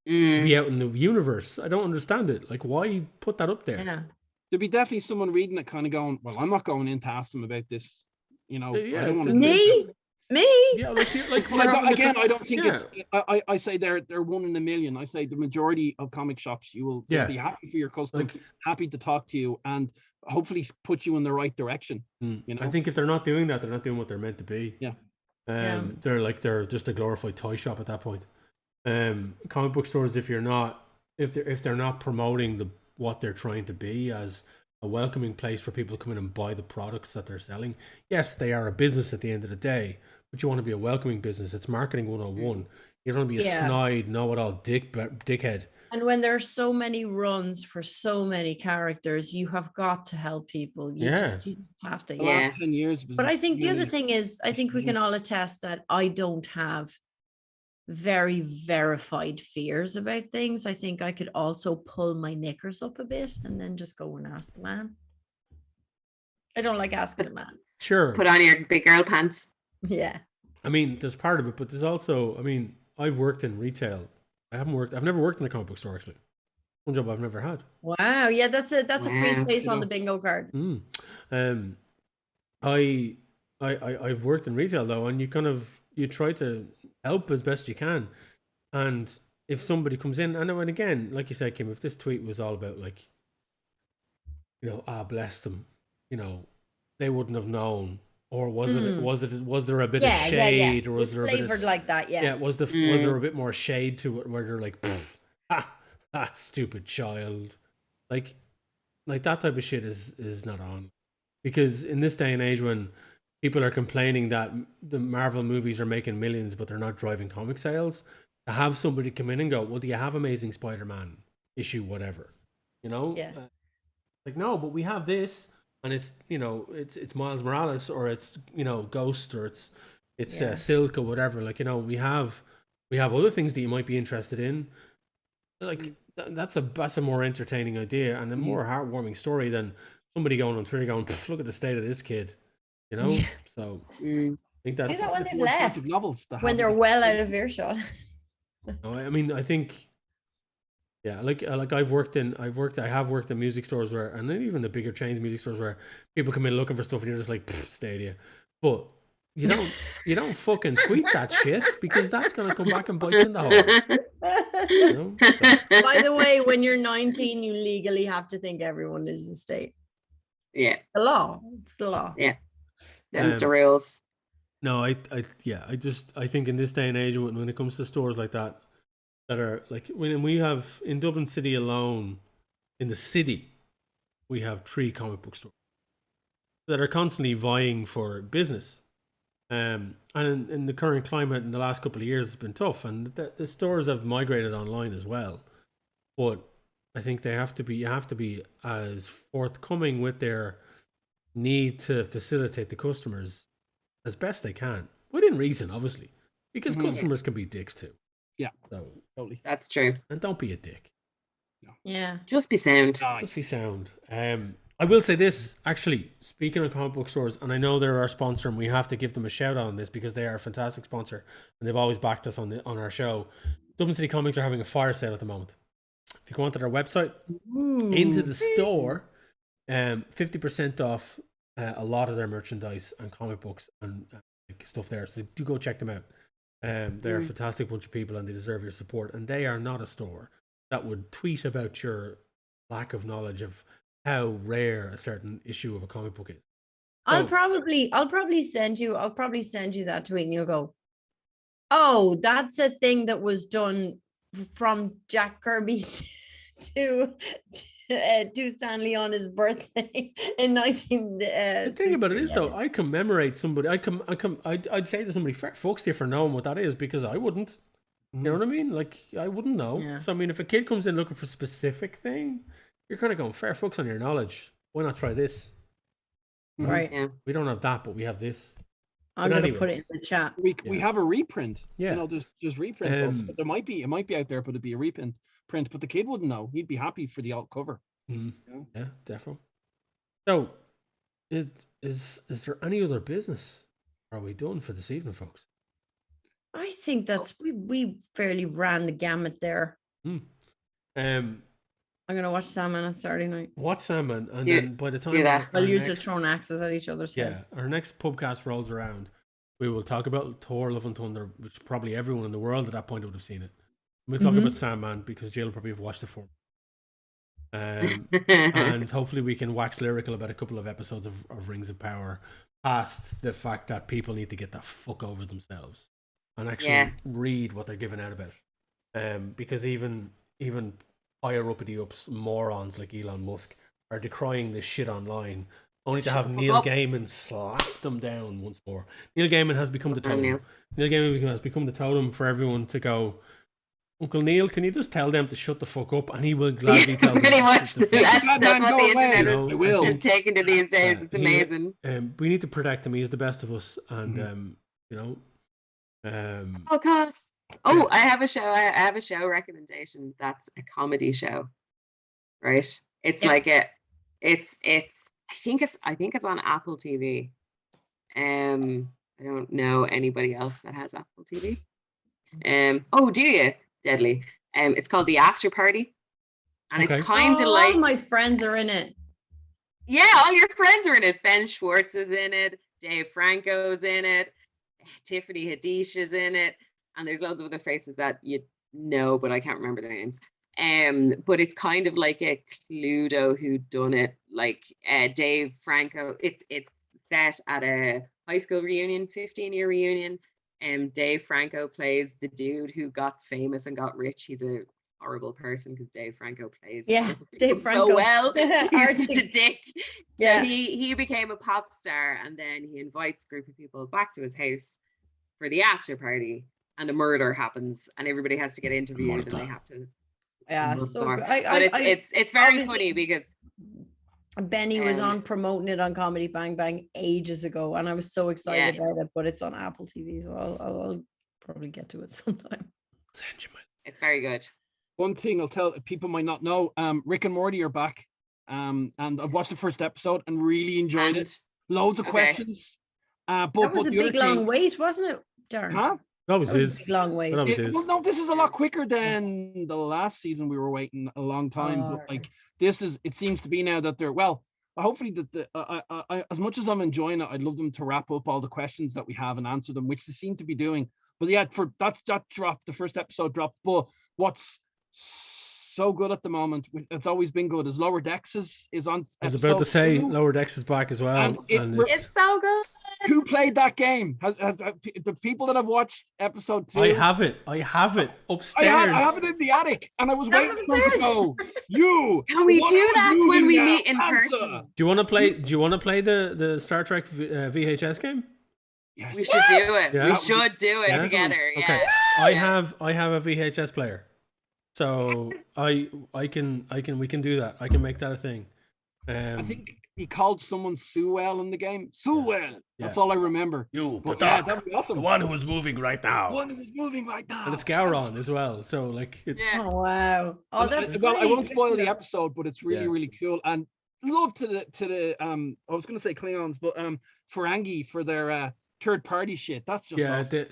to be out in the universe. I don't understand it. Like, why put that up there?
Yeah.
there'd be definitely someone reading it kind of going, well, I'm not going in to ask them about this. You know,
Yeah,
I don't want to.
Me?
Yeah, like
But
having
I don't think
yeah.
it's. I say they're 1 in a million. I say the majority of comic shops, they'll be happy for your custom, happy to talk to you, and hopefully put you in the right direction. You know,
I think if they're not doing that, they're not doing what they're meant to be.
Yeah.
They're just a glorified toy shop at that point. Comic book stores, if they're not promoting what they're trying to be as a welcoming place for people to come in and buy the products that they're selling. Yes, they are a business at the end of the day, but you want to be a welcoming business. It's marketing 101. You don't want to be a snide, know-it-all dickhead.
And when there are so many runs for so many characters, you have got to help people. You just have to.
The last 10 years.
But I think the other thing is, I think we can all attest that I don't have very verified fears about things. I think I could also pull my knickers up a bit and then just go and ask the man. I don't like asking a man.
Sure.
Put on your big girl pants.
Yeah.
I mean, there's part of it, but there's also, I mean, I've worked in retail. I've never worked in a comic book store, actually. One job I've never had.
Wow. Yeah, that's a free space on the bingo card.
I've worked in retail though, and you try to help as best you can. And if somebody comes in, and again, like you said, Kim, if this tweet was all about like, bless them, they wouldn't have known. Or was there a bit of shade, or was there a bit of
like that? Yeah.
Yeah, was there a bit more shade to it, where they're like, stupid child, like that type of shit is not on, because in this day and age when people are complaining that the Marvel movies are making millions but they're not driving comic sales, to have somebody come in and go, well, do you have Amazing Spider-Man issue whatever, like, no, but we have this. And it's it's Miles Morales, or it's Ghost, or it's Silk, or whatever. Like, we have other things that you might be interested in. Like that's a more entertaining idea and a more heartwarming story than somebody going on Twitter going, look at the state of this kid. So I think that's
when they've left, when they're well out of earshot.
I mean, I think. Yeah, like I have worked in music stores where, and then even the bigger chains music stores where people come in looking for stuff and you're just like, Stadia. But you don't fucking tweet that shit, because that's gonna come back and bite you in the hole. So.
By the way, when you're 19, you legally have to think everyone is a state.
Yeah.
It's the law. It's the law.
Yeah. Them's the rules.
No, I think in this day and age when it comes to stores like that are like, when we have in Dublin City alone, in the city, we have 3 comic book stores that are constantly vying for business. And in the current climate in the last couple of years, it's been tough, and the stores have migrated online as well. But I think you have to be as forthcoming with their need to facilitate the customers as best they can, within reason, obviously, because customers can be dicks too.
Yeah,
so
totally.
That's true.
And don't be a dick.
No.
Yeah.
Just be sound.
Nice.
Just be sound. I will say this, actually, speaking of comic book stores, and I know they're our sponsor, and we have to give them a shout out on this because they are a fantastic sponsor, and they've always backed us on our show. Dublin City Comics are having a fire sale at the moment. If you go onto their website, into the store, 50% off a lot of their merchandise and comic books and stuff there. So do go check them out. They're a fantastic bunch of people, and they deserve your support. And they are not a store that would tweet about your lack of knowledge of how rare a certain issue of a comic book is.
I'll probably send you that tweet, and you'll go, oh, that's a thing that was done from Jack Kirby to Stanley on his birthday in 19.
The thing about it is, though, I commemorate somebody. I'd say to somebody, fair fucks to you for knowing what that is, because I wouldn't. You know what I mean? Like, I wouldn't know. Yeah. So I mean, if a kid comes in looking for a specific thing, you're kind of going, fair fucks on your knowledge. Why not try this?
Right.
Yeah.
We don't have that, but we have this.
I'm going to put it in the chat.
We have a reprint.
Yeah.
There's reprints. It might be out there, but it'd be a reprint. But the kid wouldn't know. He'd be happy for the alt cover.
Yeah, definitely. So, is there any other business? Are we done for this evening, folks?
I think that's we fairly ran the gamut there. I'm gonna watch Sandman on Saturday night.
Watch Sandman, and
Do-
then by the
do
time
that.
I'll use
next,
their thrown axes at each other's heads.
our next Pubcast rolls around, we will talk about Thor: Love and Thunder, which probably everyone in the world at that point would have seen it. We'll talk about Sandman because Jill will probably have watched the form. And hopefully we can wax lyrical about a couple of episodes of Rings of Power, past the fact that people need to get the fuck over themselves and actually read what they're giving out about. Because even higher uppity ups morons like Elon Musk are decrying this shit online, only to have Neil Gaiman slap them down once more. Neil Gaiman has become the totem. Neil Gaiman has become the totem for everyone to go, Uncle Neil, can you just tell them to shut the fuck up? And he will gladly tell them.
Pretty much.
To shut the fuck up.
That's what the internet
You know,
is taken to these days. It's amazing.
We need to protect him. He's the best of us, and
Podcast. Oh, I have a show. I have a show recommendation. That's a comedy show, right? It's like it's. I think it's on Apple TV. I don't know anybody else that has Apple TV. Oh, do you? Deadly. It's called The After Party, and it's kind of like
all my friends are in it.
Yeah, all your friends are in it. Ben Schwartz is in it. Dave Franco's in it. Tiffany Haddish is in it, and there's loads of other faces that you know, but I can't remember their names. But it's kind of like a Cluedo whodunit, like Dave Franco. It's set at a high school reunion, 15-year reunion. Dave Franco plays the dude who got famous and got rich. He's a horrible person because Dave Franco plays
Dave Franco
so well. He's such a dick.
Yeah.
So he became a pop star, and then he invites a group of people back to his house for the after party, and a murder happens, and everybody has to get interviewed, and they have to.
Yeah, so
but it's very funny because
Benny was on promoting it on Comedy Bang Bang ages ago, and I was so excited about it. But it's on Apple TV, so I'll probably get to it sometime.
It's very good.
One thing I'll tell people might not know: Rick and Morty are back, and I've watched the first episode and really enjoyed it. Loads of questions. But
that was a big long wait, wasn't it, Darren?
Huh?
That was his.
Long wait.
Well, no, this is a lot quicker than the last season. We were waiting a long time, but like this is. It seems to be now that they're hopefully that I as much as I'm enjoying it, I'd love them to wrap up all the questions that we have and answer them, which they seem to be doing. But yeah, for that dropped, the first episode dropped. But what's so good at the moment, it's always been good, is Lower Decks is on.
I was about to say Lower Decks is back as well,
and it's so good.
Who played that game? Has the people that have watched episode 2?
I have it upstairs.
I have it in the attic, and I was waiting for it to go.
Can we do that when we meet in person?
Do you want to play? Do you want to play the Star Trek VHS game?
Yes.
We should do it.
Yeah.
We should do it together. Yeah.
Okay. I have a VHS player, so we can do that. I can make that a thing.
I think he called someone Sewell in the game. Sewell. That's all I remember.
That'd be awesome. The one who was moving right now. And it's Gowron as well. So like it's.
Oh wow! Oh, that's
well. I won't spoil the episode, but it's really really cool, and love to the I was going to say Klingons, but Ferengi for their third party shit. That's just awesome.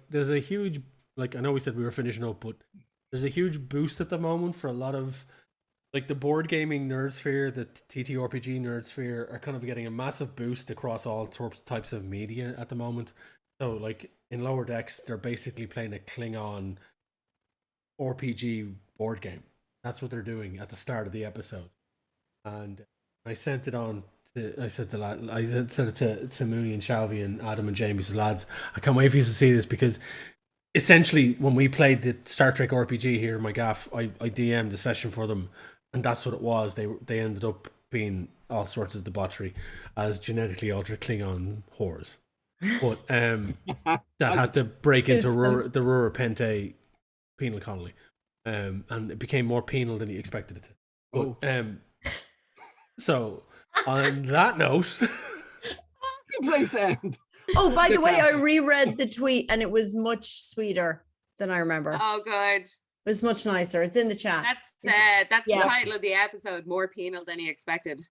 there's a huge, like, I know we said we were finishing up, but there's a huge boost at the moment for a lot of, like, the board gaming nerd sphere, the TTRPG nerd sphere are kind of getting a massive boost across all types of media at the moment. So like in Lower Decks, they're basically playing a Klingon RPG board game. That's what they're doing at the start of the episode. And I sent it on I said it to Mooney and Shalvey and Adam and Jamie, so lads, I can't wait for you to see this, because essentially when we played the Star Trek RPG here in my gaff, I DM'd a session for them, and that's what it was. They ended up being all sorts of debauchery as genetically altered Klingon whores, but that had to break into the Rura Pente penal colony, and it became more penal than you expected it to. But so on that note,
good place to end.
Oh, by the way, I reread the tweet and it was much sweeter than I remember.
Oh, good.
It was much nicer. It's in the chat.
That's the title of the episode. More penal than he expected.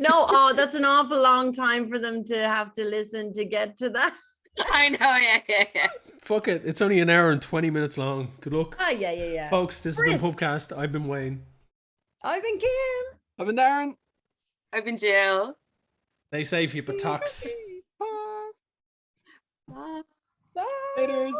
No, that's an awful long time for them to have to listen to get to that.
I know, yeah.
Fuck it. It's only an hour and 20 minutes long. Good luck.
Oh, yeah.
Folks, this has been
Brisk.
Pubcast. I've been Wayne.
I've been Kim.
I've been Darren.
I've been Jill.
Stay safe, you buttocks.
Bye.
Bye.
Bye.
Later.